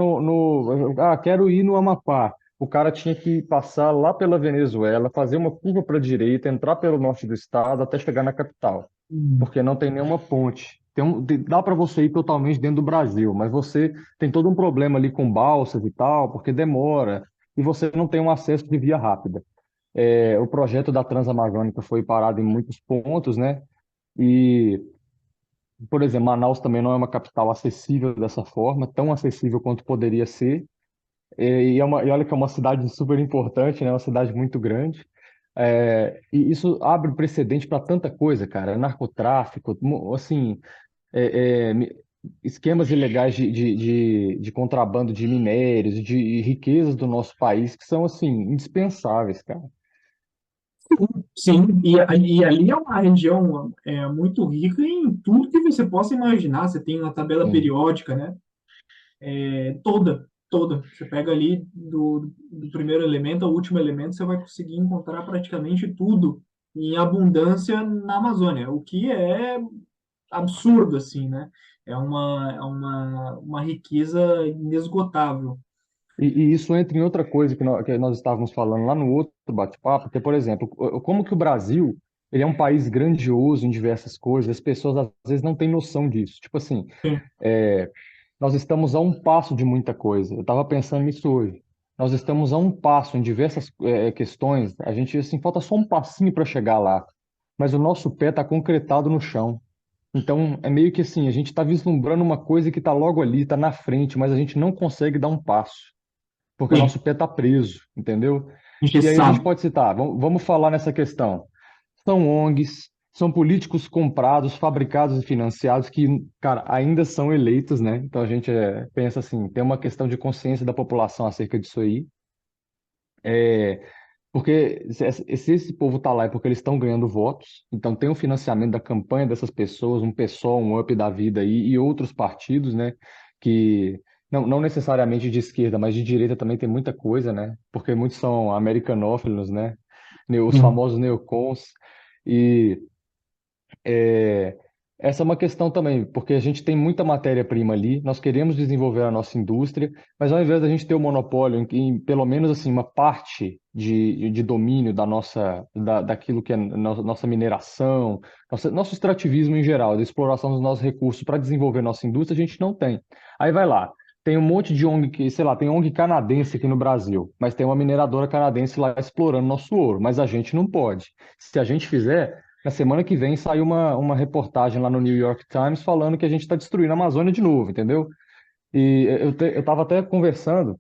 quero ir no Amapá. O cara tinha que passar lá pela Venezuela, fazer uma curva para a direita, entrar pelo norte do estado até chegar na capital, Hum. porque não tem nenhuma ponte. Dá para você ir totalmente dentro do Brasil, mas você tem todo um problema ali com balsas e tal, porque demora, e você não tem um acesso de via rápida. O projeto da Transamazônica foi parado em muitos pontos, né? E, por exemplo, Manaus também não é uma capital acessível dessa forma, tão acessível quanto poderia ser. E olha que é uma cidade super importante, né? Uma cidade muito grande. E isso abre precedente para tanta coisa, cara. Narcotráfico, assim, é, é, mi- esquemas ilegais de contrabando de minérios, de riquezas do nosso país, que são, assim, indispensáveis, cara. Sim, e ali é uma região muito rica em tudo que você possa imaginar. Você tem uma tabela Sim. periódica, né? Toda, toda. Você pega ali do primeiro elemento ao último elemento, você vai conseguir encontrar praticamente tudo em abundância na Amazônia, o que é absurdo, assim, né? É uma riqueza inesgotável. E isso entra em outra coisa que nós estávamos falando lá no outro bate-papo, que é, por exemplo, como que o Brasil, ele é um país grandioso em diversas coisas, as pessoas às vezes não têm noção disso. Tipo assim, Sim, é, nós estamos a um passo de muita coisa. Eu estava pensando nisso hoje. Nós estamos a um passo em diversas questões. A gente, assim, falta só um passinho para chegar lá. Mas o nosso pé está concretado no chão. Então, é meio que assim, a gente está vislumbrando uma coisa que está logo ali, está na frente, mas a gente não consegue dar um passo porque sim, nosso pé está preso, entendeu? E aí a gente engessado. pode citar, vamos falar nessa questão. São ONGs, são políticos comprados, fabricados e financiados que, cara, ainda são eleitos, né? Então a gente pensa assim, tem uma questão de consciência da população acerca disso aí. É, porque se esse povo está lá é porque eles estão ganhando votos, então tem o financiamento da campanha dessas pessoas, um PSOL, um UP da vida aí, e outros partidos, né, que não necessariamente de esquerda, mas de direita também tem muita coisa, né, porque muitos são americanófilos, né, os Sim. famosos neocons, e é, essa é uma questão também, porque a gente tem muita matéria-prima ali, nós queremos desenvolver a nossa indústria, mas ao invés da gente ter o monopólio pelo menos assim uma parte de domínio daquilo que é nossa mineração, nosso extrativismo em geral, da exploração dos nossos recursos para desenvolver nossa indústria, a gente não tem. Aí vai lá, tem um monte de ONG que, sei lá, tem ONG canadense aqui no Brasil, mas tem uma mineradora canadense lá explorando nosso ouro, mas a gente não pode. Se a gente fizer na semana que vem saiu uma reportagem lá no New York Times falando que a gente está destruindo a Amazônia de novo, entendeu? E eu estava até conversando,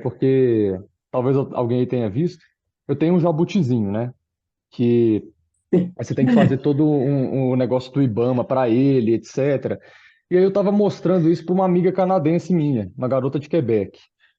porque talvez alguém aí tenha visto, eu tenho um jabutizinho, né? Que Sim. aí você tem que fazer todo um negócio do IBAMA para ele, etc. E aí eu estava mostrando isso para uma amiga canadense minha, uma garota de Quebec.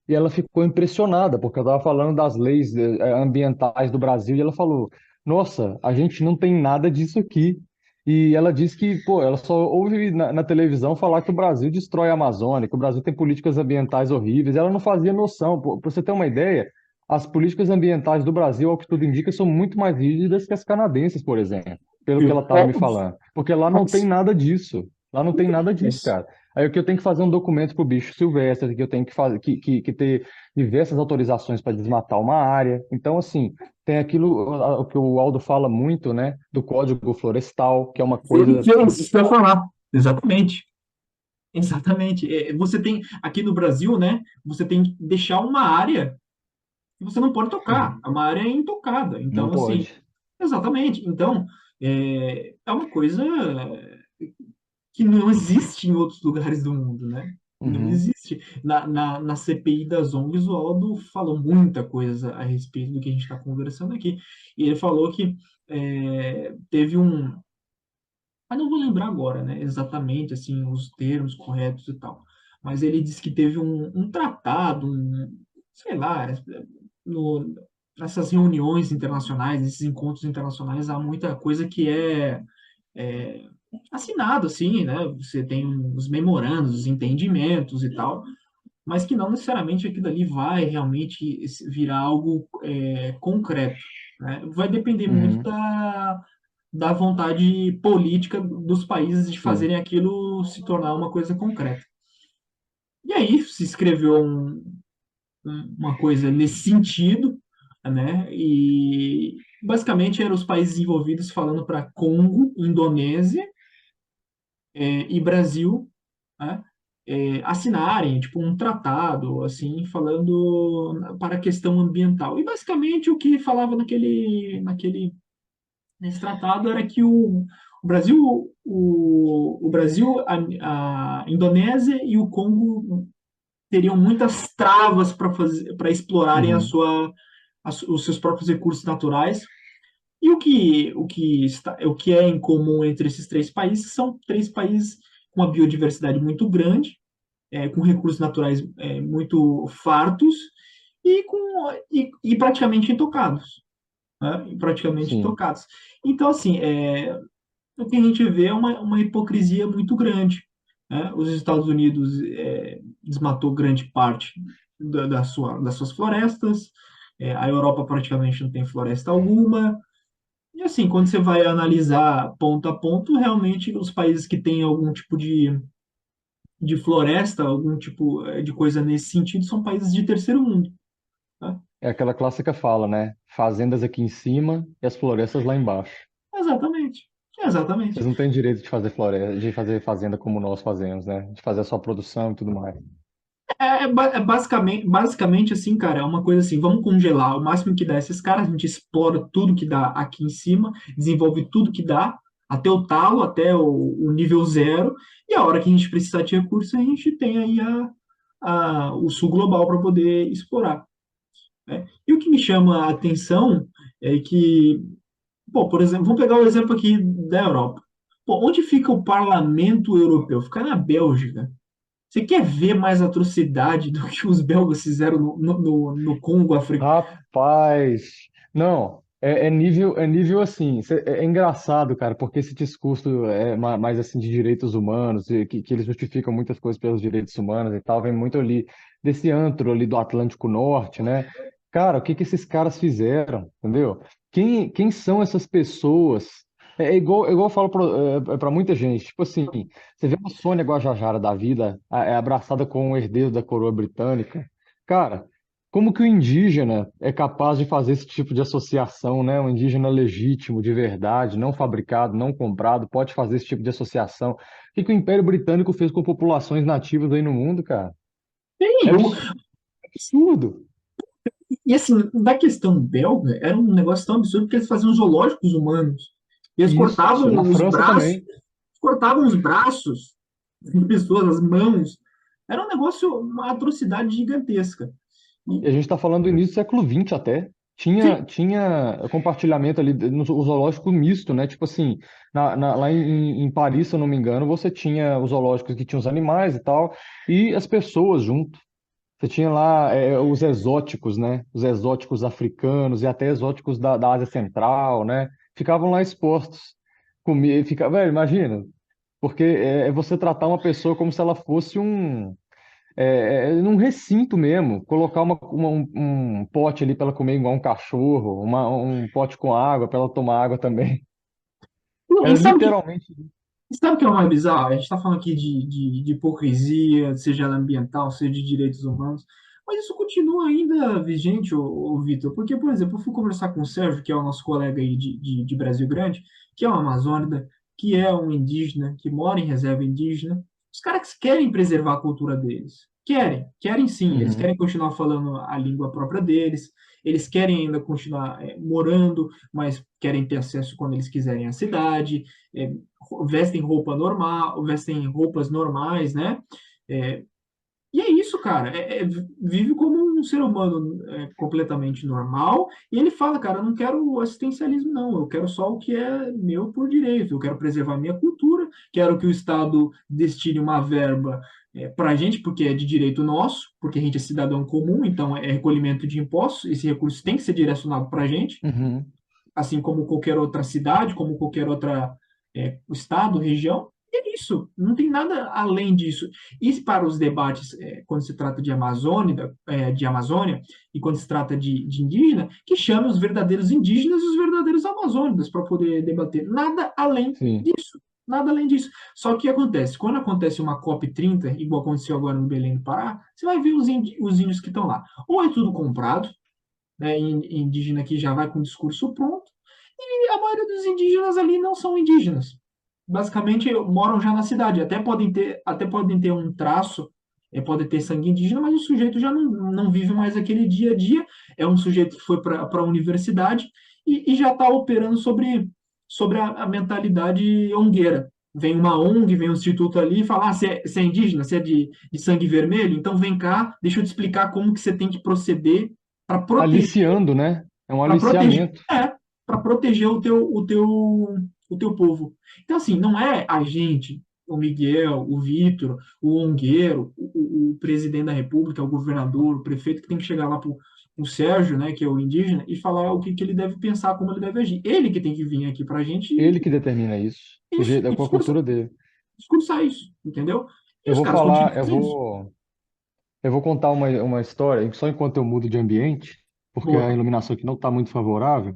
E ela ficou impressionada, porque eu estava falando das leis ambientais do Brasil, e ela falou: Nossa, a gente não tem nada disso aqui. E ela disse que, pô, ela só ouve na televisão falar que o Brasil destrói a Amazônia, que o Brasil tem políticas ambientais horríveis. Ela não fazia noção. Para você ter uma ideia, as políticas ambientais do Brasil, ao que tudo indica, são muito mais rígidas que as canadenses, por exemplo, pelo que ela estava me falando. Porque lá não tem Mas, nada disso. Lá não tem nada disso, mas, cara. Aí o que eu tenho que fazer um documento para o bicho silvestre, que eu tenho que fazer, que ter diversas autorizações para desmatar uma área. Então, assim, tem aquilo o que o Aldo fala muito, né, do Código Florestal, que é uma ele coisa. fez isso que eu ia falar. Exatamente. Exatamente. Você tem, aqui no Brasil, né? Você tem que deixar uma área que você não pode tocar. É uma área intocada. Não Então, assim, pode. exatamente. Então, é uma coisa que não existe em outros lugares do mundo, né? Não Uhum. existe. Na CPI das ONGs, o Aldo falou muita coisa a respeito do que a gente está conversando aqui. E ele falou que teve um. Mas não vou lembrar agora, né? Exatamente, assim, os termos corretos e tal. Mas ele disse que teve um tratado, sei lá, no, nessas reuniões internacionais, esses encontros internacionais, há muita coisa que é assinado, assim, né? Você tem os memorandos, os entendimentos e tal, mas que não necessariamente aquilo ali vai realmente virar algo concreto, né? Vai depender muito Uhum, da vontade política dos países de sim, fazerem aquilo se tornar uma coisa concreta. E aí se escreveu uma coisa nesse sentido, né? E basicamente eram os países envolvidos falando para Congo, Indonésia e Brasil, né? Assinarem tipo um tratado assim falando para a questão ambiental. E basicamente o que falava nesse tratado era que o Brasil, o Brasil, a Indonésia e o Congo teriam muitas travas para explorarem uhum, os seus próprios recursos naturais. E o que é em comum entre esses três países são três países com uma biodiversidade muito grande, com recursos naturais muito fartos e praticamente intocados. Né? E praticamente sim. intocados. Então, assim, o que a gente vê é uma hipocrisia muito grande. Né? Os Estados Unidos desmatou grande parte das suas florestas, a Europa praticamente não tem floresta alguma. E assim, quando você vai analisar ponto a ponto, realmente os países que têm algum tipo de floresta, algum tipo de coisa nesse sentido, são países de terceiro mundo. Tá? É aquela clássica fala, né? Fazendas aqui em cima e as florestas lá embaixo. Exatamente. Exatamente. Eles não têm direito de fazer floresta, de fazer fazenda como nós fazemos, né? De fazer a sua produção e tudo mais. Basicamente assim, cara, é uma coisa assim, vamos congelar o máximo que dá esses caras, a gente explora tudo que dá aqui em cima, desenvolve tudo que dá, até o talo, até o nível zero, e a hora que a gente precisar de recursos, a gente tem aí o sul global para poder explorar. Né? E o que me chama a atenção é que, pô, por exemplo, vamos pegar o exemplo aqui da Europa. Pô, onde fica o Parlamento Europeu? Fica na Bélgica. Você quer ver mais atrocidade do que os belgas fizeram no Congo africano? Rapaz, não, é nível assim, é engraçado, cara, porque esse discurso é mais assim de direitos humanos, e que eles justificam muitas coisas pelos direitos humanos e tal, vem muito ali desse antro ali do Atlântico Norte, né? Cara, o que que esses caras fizeram, entendeu? Quem são essas pessoas? É igual eu falo pra muita gente, tipo assim, você vê uma Sônia Guajajara da vida, abraçada com um herdeiro da coroa britânica, cara. Como que o indígena é capaz de fazer esse tipo de associação, né? Um indígena legítimo, de verdade, não fabricado, não comprado, pode fazer esse tipo de associação. O que que o Império Britânico fez com populações nativas aí no mundo, cara? Sim, É absurdo. e assim, da questão belga, era um negócio tão absurdo que eles faziam zoológicos humanos. E eles Isso, na França também. cortavam os braços de pessoas, as mãos. Era um negócio, uma atrocidade gigantesca. E E, a gente está falando do início do século XX até. sim, Tinha compartilhamento ali no zoológico misto, né? Tipo assim, lá em Paris, se eu não me engano, você tinha os zoológicos que tinham os animais e tal, e as pessoas junto. Você tinha lá os exóticos, né? Os exóticos africanos e até exóticos da Ásia Central, né? Ficavam lá expostos. Velho, imagina, porque é você tratar uma pessoa como se ela fosse num recinto mesmo, colocar um pote ali para ela comer igual um cachorro, um pote com água para ela tomar água também. e Era literalmente. sabe o que é o mais bizarro? A gente está falando aqui de hipocrisia, seja ela ambiental, seja de direitos humanos, mas isso continua ainda vigente, ô Vitor, porque, por exemplo, eu fui conversar com o Sérgio, que é o nosso colega aí de Brasil Grande, que é um amazônida, que é um indígena, que mora em reserva indígena. Os caras querem preservar a cultura deles. Querem sim, eles Uhum. querem continuar falando a língua própria deles, eles querem ainda continuar morando, mas querem ter acesso quando eles quiserem à cidade, é, vestem roupa normal, vestem roupas normais, né? É, e é isso, cara. Vive como um ser humano completamente normal. E ele fala, cara, eu não quero assistencialismo, não. Eu quero só o que é meu por direito. Eu quero preservar a minha cultura. Quero que o Estado destine uma verba para a gente, porque é de direito nosso, porque a gente é cidadão comum, então é recolhimento de impostos. Esse recurso tem que ser direcionado para a gente, Uhum. assim como qualquer outra cidade, como qualquer outra. o estado, região, e é isso, não tem nada além disso. E para os debates, quando se trata de Amazônia, e quando se trata de indígena, que chame os verdadeiros indígenas e os verdadeiros amazônicos para poder debater. Nada além sim. disso. Nada além disso. Só que o que acontece? Quando acontece uma COP30, igual aconteceu agora no Belém do Pará, você vai ver os índios que estão lá. Ou é tudo comprado, né, indígena que já vai com o discurso pronto, e a maioria dos indígenas ali não são indígenas. Basicamente moram já na cidade, até podem ter um traço, pode ter sangue indígena, mas o sujeito já não vive mais aquele dia a dia, é um sujeito que foi para a universidade e já está operando sobre a mentalidade ongueira. Vem uma ONG, vem um instituto ali e fala: você é indígena, você é de sangue vermelho, então vem cá, deixa eu te explicar como que você tem que proceder para proteger Aliciando, né? É um para proteger, aliciamento. para proteger o teu povo. Então, assim, não é a gente, o Miguel, o Vitor, o Ongueiro, o presidente da República, o governador, o prefeito, que tem que chegar lá para o Sérgio, né, que é o indígena, e falar o que ele deve pensar, como ele deve agir. Ele que tem que vir aqui para a gente Ele que determina isso, do isso, jeito, e com a cultura dele. discursar isso, entendeu? E Eu os vou caras continuam falar, fazendo isso. eu vou contar uma história, só enquanto eu mudo de ambiente, porque a Boa. iluminação aqui não está muito favorável.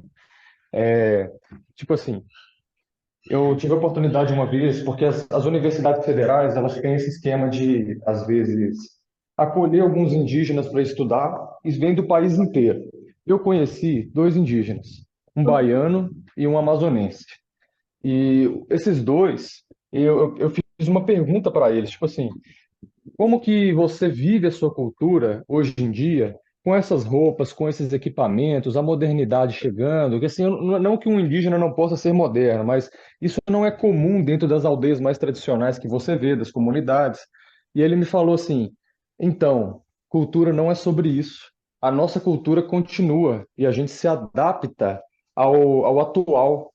É, tipo assim, eu tive a oportunidade uma vez, porque as universidades federais, elas têm esse esquema de, às vezes, acolher alguns indígenas para estudar, e vêm do país inteiro. Eu conheci dois indígenas, um baiano e um amazonense. E esses dois, eu fiz uma pergunta para eles, tipo assim, como que você vive a sua cultura hoje em dia, com essas roupas, com esses equipamentos, a modernidade chegando? Que assim, não que um indígena não possa ser moderno, mas isso não é comum dentro das aldeias mais tradicionais que você vê, das comunidades. E ele me falou assim: então, cultura não é sobre isso. A nossa cultura continua e a gente se adapta ao atual.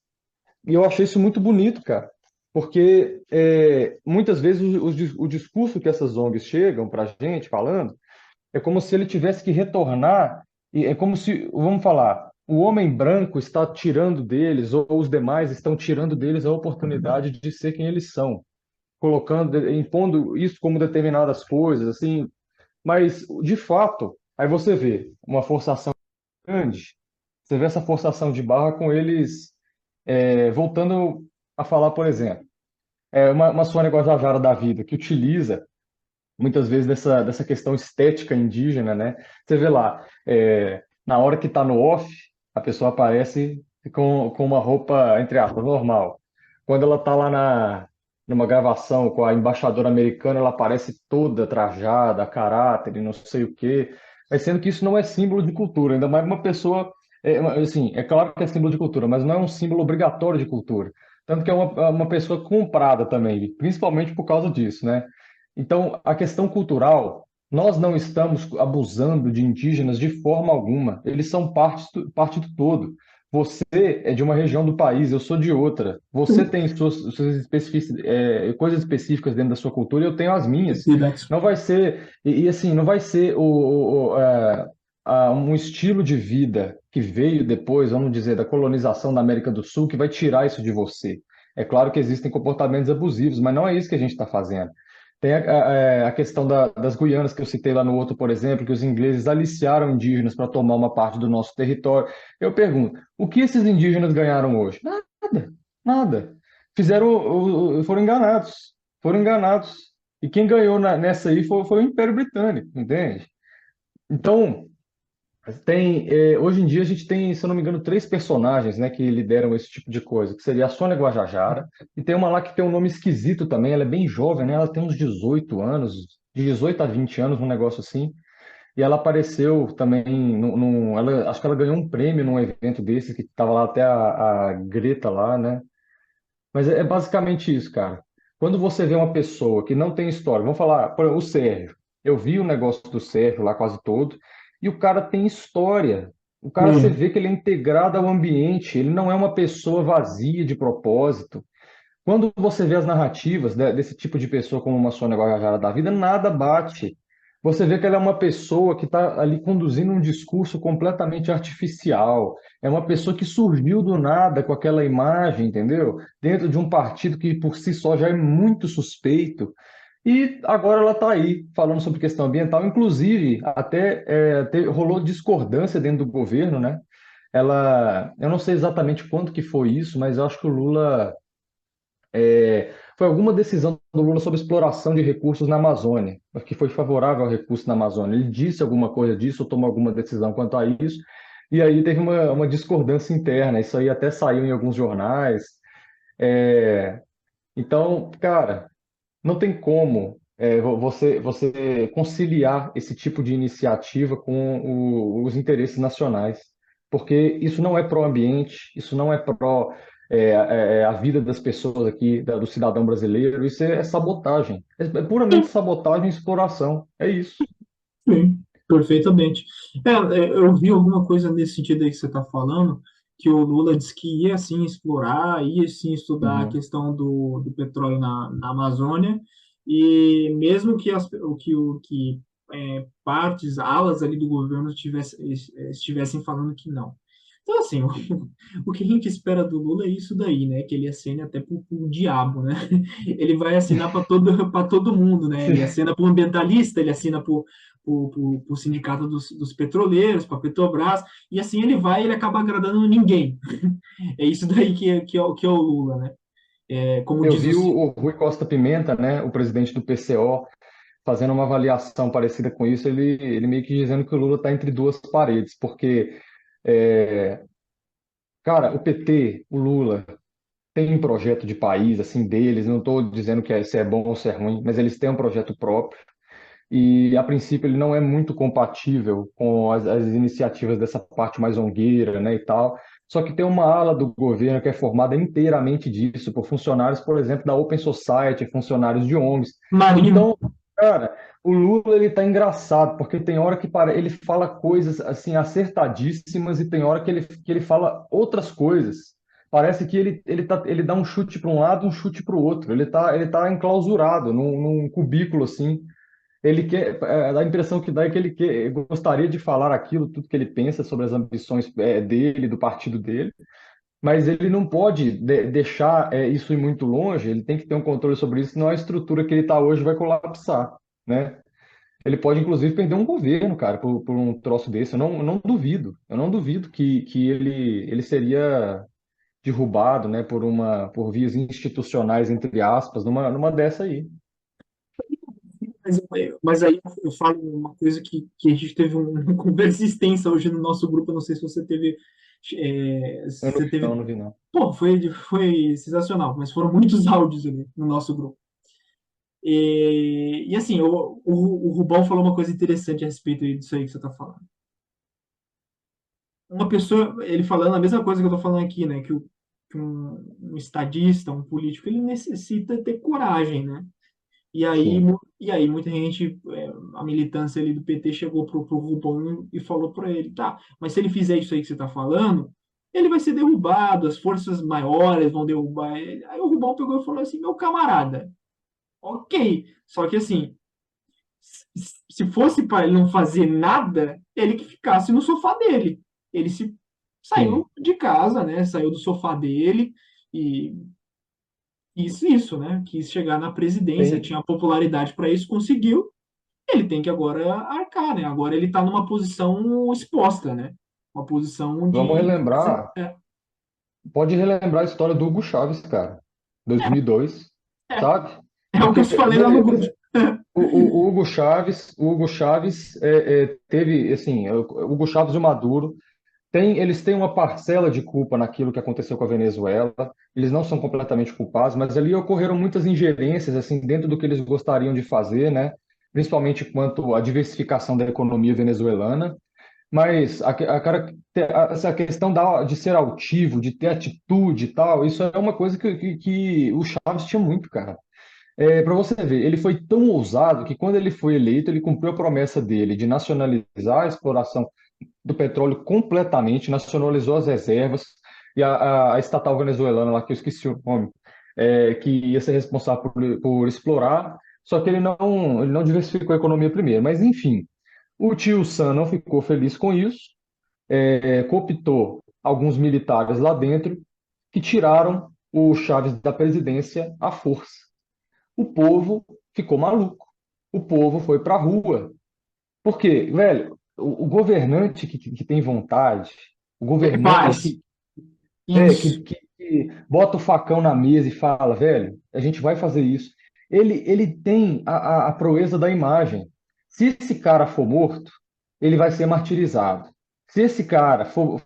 E eu achei isso muito bonito, cara, porque muitas vezes o discurso que essas ONGs chegam para a gente falando é como se ele tivesse que retornar, e é como se, vamos falar, o homem branco está tirando deles, ou os demais estão tirando deles a oportunidade de ser quem eles são, colocando, impondo isso como determinadas coisas, assim, mas de fato, aí você vê uma forçação grande, você vê essa forçação de barra com eles voltando a falar, por exemplo, uma Sônia Guajajara da vida, que utiliza muitas vezes dessa questão estética indígena, né? Você vê lá, na hora que está no off, a pessoa aparece com uma roupa, entre aspas, normal. Quando ela está lá numa gravação com a embaixadora americana, ela aparece toda trajada, a caráter e não sei o quê. Mas sendo que isso não é símbolo de cultura, ainda mais uma pessoa. Assim, é claro que é símbolo de cultura, mas não é um símbolo obrigatório de cultura. Tanto que é uma pessoa comprada também, principalmente por causa disso, né? Então, a questão cultural, nós não estamos abusando de indígenas de forma alguma. Eles são parte do todo. Você é de uma região do país, eu sou de outra. Você tem suas coisas específicas dentro da sua cultura e eu tenho as minhas. Verdade. Não vai ser, assim, não vai ser um estilo de vida que veio depois, vamos dizer, da colonização da América do Sul que vai tirar isso de você. É claro que existem comportamentos abusivos, mas não é isso que a gente está fazendo. Tem a questão das Guianas que eu citei lá no outro, por exemplo, que os ingleses aliciaram indígenas para tomar uma parte do nosso território. Eu pergunto, o que esses indígenas ganharam hoje? Nada, nada. Foram enganados, foram enganados. E quem ganhou nessa aí foi o Império Britânico, entende? Então, hoje em dia a gente tem, se eu não me engano, três personagens, né, que lideram esse tipo de coisa, que seria a Sônia Guajajara, e tem uma lá que tem um nome esquisito também, ela é bem jovem, né, ela tem uns 18 anos, de 18 a 20 anos, um negócio assim, e ela apareceu também, acho que ela ganhou um prêmio num evento desses, que estava lá até a Greta lá, né, mas é basicamente isso, cara. Quando você vê uma pessoa que não tem história, vamos falar, por exemplo, o Sérgio. Eu vi o negócio do Sérgio lá quase todo, e o cara tem história. O cara, você É. vê que ele é integrado ao ambiente, ele não é uma pessoa vazia de propósito. Quando você vê as narrativas desse tipo de pessoa como uma Sônia Guajajara da vida, nada bate. você vê que ela é uma pessoa que está ali conduzindo um discurso completamente artificial. É uma pessoa que surgiu do nada com aquela imagem, entendeu? Dentro de um partido que por si só já é muito suspeito. E agora ela está aí falando sobre questão ambiental, inclusive até rolou discordância dentro do governo, né? Eu não sei exatamente quanto que foi isso, mas eu acho que o Lula foi alguma decisão do Lula sobre exploração de recursos na Amazônia, que foi favorável ao recurso na Amazônia. Ele disse alguma coisa disso, ou tomou alguma decisão quanto a isso, e aí teve uma discordância interna. Isso aí até saiu em alguns jornais. É, então, cara, não tem como você conciliar esse tipo de iniciativa com os interesses nacionais, porque isso não é pró-ambiente, isso não é pró a vida das pessoas aqui, do cidadão brasileiro, isso é sabotagem, é puramente sabotagem e exploração, é isso. Sim, perfeitamente. Eu vi alguma coisa nesse sentido aí que você está falando, que o Lula disse que ia sim explorar, ia sim estudar a Uhum. questão do petróleo na Amazônia, e mesmo que, partes, alas ali do governo estivessem falando que não. Então, assim, o que a gente espera do Lula é isso daí, né? Que ele acene até pro diabo, né? Ele vai assinar para todo mundo, né? Ele assina para o ambientalista, ele assina para o sindicato dos petroleiros, para a Petrobras, e assim ele acaba agradando ninguém. É isso daí que é o Lula, né? Como Eu diz o. vi o Rui Costa Pimenta, né, o presidente do PCO, fazendo uma avaliação parecida com isso, ele meio que dizendo que o Lula está entre duas paredes, porque é, cara, o PT, o Lula, tem um projeto de país, assim, deles, não estou dizendo que se é bom ou se é ruim, mas eles têm um projeto próprio e, a princípio, ele não é muito compatível com as iniciativas dessa parte mais ongueira, né, e tal. Só que tem uma ala do governo que é formada inteiramente disso, por funcionários, por exemplo, da Open Society, funcionários de ONGs. Marinho. Então, cara, o Lula ele tá engraçado, porque tem hora que ele fala coisas assim acertadíssimas e tem hora que ele fala outras coisas. Parece que ele dá um chute para um lado, um chute para o outro. Ele tá enclausurado num cubículo assim. Ele quer, dá a impressão que dá é que gostaria de falar aquilo, tudo que ele pensa sobre as ambições dele, do partido dele, mas ele não pode deixar isso ir muito longe, ele tem que ter um controle sobre isso, senão a estrutura que ele está hoje vai colapsar, né? Ele pode, inclusive, perder um governo, cara, por um troço desse. Eu não duvido que ele seria derrubado, né, por vias institucionais, entre aspas, numa dessa aí. Mas aí eu falo uma coisa que a gente teve uma conversa extensa hoje no nosso grupo. Eu não sei se você teve. Eu não Você vi, não, teve. não vi, não. Pô, foi sensacional, mas foram muitos áudios ali no nosso grupo. E assim, o Rubão falou uma coisa interessante a respeito disso aí que você está falando. Uma pessoa, ele falando a mesma coisa que eu estou falando aqui, né? Que um estadista, um político, ele necessita ter coragem, né? Sim. E aí muita gente, a militância ali do PT chegou pro Rubão e falou para ele, tá, mas se ele fizer isso aí que você está falando, ele vai ser derrubado, as forças maiores vão derrubar ele. Aí o Rubão pegou e falou assim, meu camarada, ok, só que assim, se fosse para ele não fazer nada, ele que ficasse no sofá dele. Ele se Sim. saiu de casa, né? Saiu do sofá dele e isso, né? Quis chegar na presidência, Tem, tinha popularidade para isso, conseguiu. Ele tem que agora arcar, né? Agora ele está numa posição exposta, né? Uma posição vamos de relembrar, pode relembrar a história do Hugo Chaves, cara, é, 2002, é, sabe? é o que Porque, eu te falei lá no grupo. beleza, o Hugo Chaves teve, assim, o Hugo Chaves e o Maduro, eles têm uma parcela de culpa naquilo que aconteceu com a Venezuela, eles não são completamente culpados, mas ali ocorreram muitas ingerências, assim, dentro do que eles gostariam de fazer, né? Principalmente quanto à diversificação da economia venezuelana, mas essa questão de ser altivo, de ter atitude e tal, isso é uma coisa que o Chaves tinha muito, cara. Para você ver, ele foi tão ousado que quando ele foi eleito, ele cumpriu a promessa dele de nacionalizar a exploração do petróleo completamente, nacionalizou as reservas, e a estatal venezuelana lá, que eu esqueci o nome, que ia ser responsável por explorar, só que ele não diversificou a economia primeiro. Mas, enfim, o tio Sam não ficou feliz com isso, cooptou alguns militares lá dentro que tiraram o Chaves da presidência à força. O povo ficou maluco. O povo foi para a rua. Porque, velho, o governante que tem vontade, o Ele governante faz. Isso. que bota o facão na mesa e fala, velho, a gente vai fazer isso. Ele tem a proeza da imagem. Se esse cara for morto, ele vai ser martirizado. Se esse cara for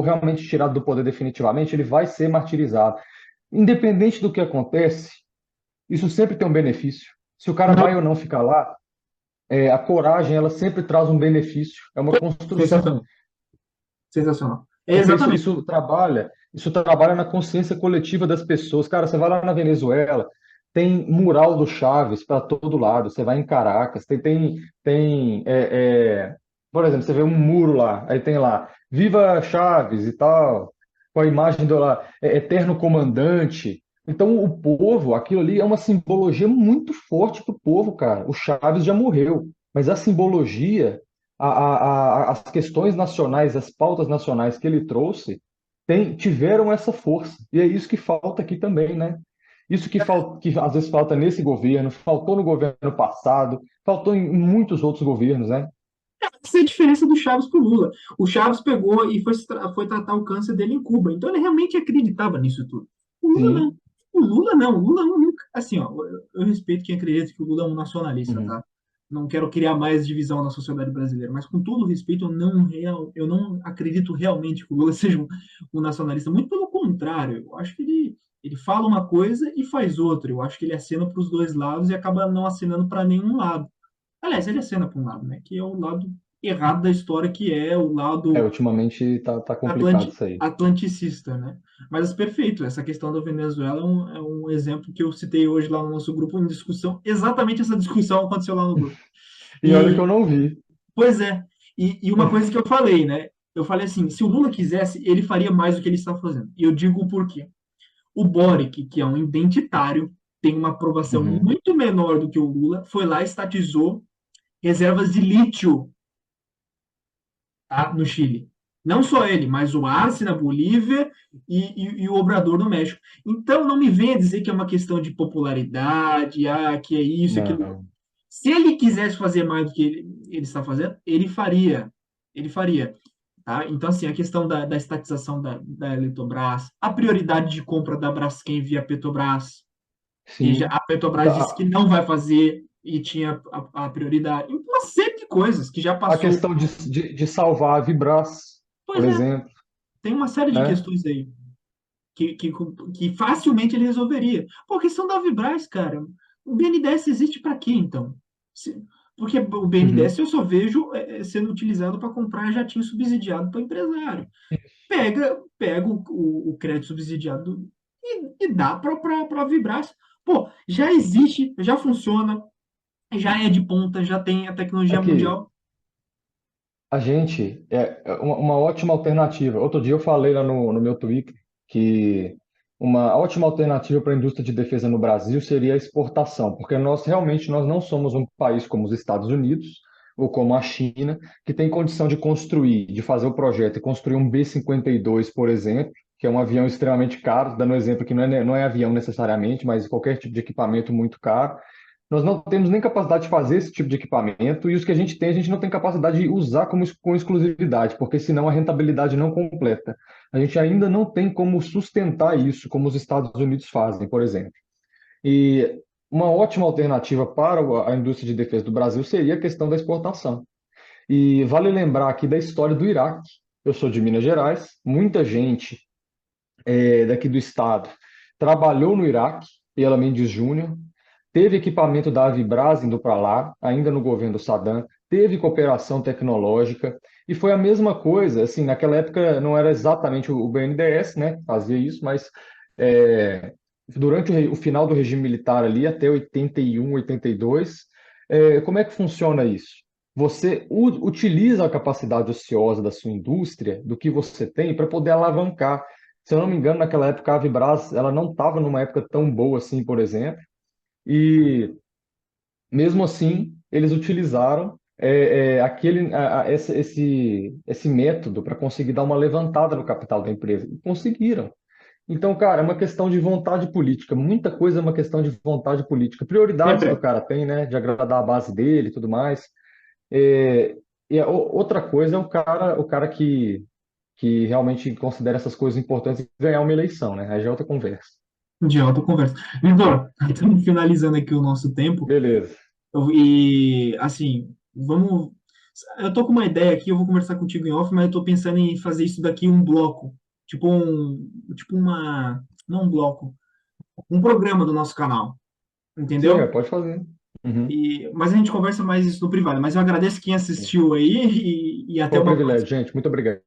realmente tirado do poder definitivamente, ele vai ser martirizado. Independente do que acontece, isso sempre tem um benefício. Se o cara vai ou Não, não ficar lá, a coragem, ela sempre traz um benefício. É uma construção. sensacional. Sensacional. É Porque isso, exatamente. isso trabalha na consciência coletiva das pessoas. Cara, você vai lá na Venezuela, tem mural do Chaves para todo lado. Você vai em Caracas, por exemplo, você vê um muro lá, aí tem lá, Viva Chaves e tal, com a imagem do lá, Eterno Comandante. Então, o povo, aquilo ali é uma simbologia muito forte para o povo, cara. O Chaves já morreu, mas a simbologia as questões nacionais, as pautas nacionais que ele trouxe, tiveram essa força. E é isso que falta aqui também, né? Isso que às vezes falta nesse governo, faltou no governo passado, faltou em muitos outros governos, né? Essa é a diferença do Chaves pro Lula. O Chaves pegou e foi tratar o câncer dele em Cuba. Então ele realmente acreditava nisso tudo. O Lula não. Sim. O Lula não. O Lula nunca. Assim, ó, eu respeito quem acredita que o Lula é um nacionalista, Uhum. tá? Não quero criar mais divisão na sociedade brasileira, mas com todo respeito, eu não acredito realmente que o Lula seja um nacionalista. Muito pelo contrário, eu acho que ele fala uma coisa e faz outra. Eu acho que ele acena para os dois lados e acaba não acenando para nenhum lado. Aliás, ele acena para um lado, né? Que é o lado errado da história, que é o lado Ultimamente tá complicado isso aí. atlanticista, né? Mas perfeito, essa questão da Venezuela é um exemplo que eu citei hoje lá no nosso grupo em discussão. Exatamente essa discussão aconteceu lá no grupo. E olha que eu E, não vi. pois é, e uma coisa que eu falei, né? Eu falei assim, se o Lula quisesse, ele faria mais do que ele está fazendo. E eu digo o porquê. O Boric, que é um identitário, tem uma aprovação Uhum. muito menor do que o Lula, foi lá e estatizou reservas de lítio, tá? No Chile. Não só ele, mas o Arce na Bolívia e o Obrador no México. Então, não me venha dizer que é uma questão de popularidade, que é isso, aquilo. Não. Se ele quisesse fazer mais do que ele está fazendo, ele faria. Ele faria. Tá? Então, assim, a questão da estatização da Eletrobras, a prioridade de compra da Braskem via Petrobras, que já, Sim. a Petrobras disse que A, não vai fazer e tinha a prioridade. Uma série de coisas que já a passou. questão de salvar a Vibras, por Pois é, exemplo, tem uma série de né? questões aí que facilmente ele resolveria. Pô, a questão da Vibraz, cara, o BNDES existe para quê, então? Se- Porque o BNDES Uhum. eu só vejo sendo utilizado para comprar jatinho subsidiado para empresário. Pega o crédito subsidiado e dá para a Vibraz. Pô, já existe, já funciona, já é de ponta, já tem a tecnologia Aqui, mundial. a gente é uma ótima alternativa. Outro dia eu falei lá no meu Twitter que uma ótima alternativa para a indústria de defesa no Brasil seria a exportação, porque nós não somos um país como os Estados Unidos ou como a China, que tem condição de construir, de fazer o projeto e construir um B-52, por exemplo, que é um avião extremamente caro, dando um exemplo que não é avião necessariamente, mas qualquer tipo de equipamento muito caro. Nós não temos nem capacidade de fazer esse tipo de equipamento, e os que a gente tem, a gente não tem capacidade de usar com exclusividade, porque senão a rentabilidade não completa. A gente ainda não tem como sustentar isso, como os Estados Unidos fazem, por exemplo. E uma ótima alternativa para a indústria de defesa do Brasil seria a questão da exportação. E vale lembrar aqui da história do Iraque. Eu sou de Minas Gerais, muita gente daqui do estado trabalhou no Iraque, pela Mendes Júnior, teve equipamento da Avibras indo para lá, ainda no governo do Saddam, teve cooperação tecnológica, e foi a mesma coisa, assim, naquela época não era exatamente o BNDES, né, fazia isso, mas é, durante o final do regime militar ali, até 81, 82, como é que funciona isso? Você utiliza a capacidade ociosa da sua indústria, do que você tem, para poder alavancar. Se eu não me engano, naquela época a Avibras ela não estava numa época tão boa assim, por exemplo, e mesmo assim, eles utilizaram esse método para conseguir dar uma levantada no capital da empresa. E conseguiram. Então, cara, é uma questão de vontade política. Muita coisa é uma questão de vontade política. Prioridades Sempre que o é. cara tem, né? De agradar a base dele e tudo mais. É, outra coisa é o cara que realmente considera essas coisas importantes e ganhar uma eleição, né? Aí já é outra conversa. De alta conversa. Vitor, estamos finalizando aqui o nosso tempo. Beleza. E, assim, vamos. Eu tô com uma ideia aqui, eu vou conversar contigo em off, mas eu tô pensando em fazer isso daqui um bloco. Tipo um. Tipo uma. Não um bloco. Um programa do nosso canal. Sim, Entendeu? pode fazer. Uhum. Mas a gente conversa mais isso no privado. Mas eu agradeço quem assistiu aí e até Foi um uma privilégio, próxima. gente. Muito obrigado.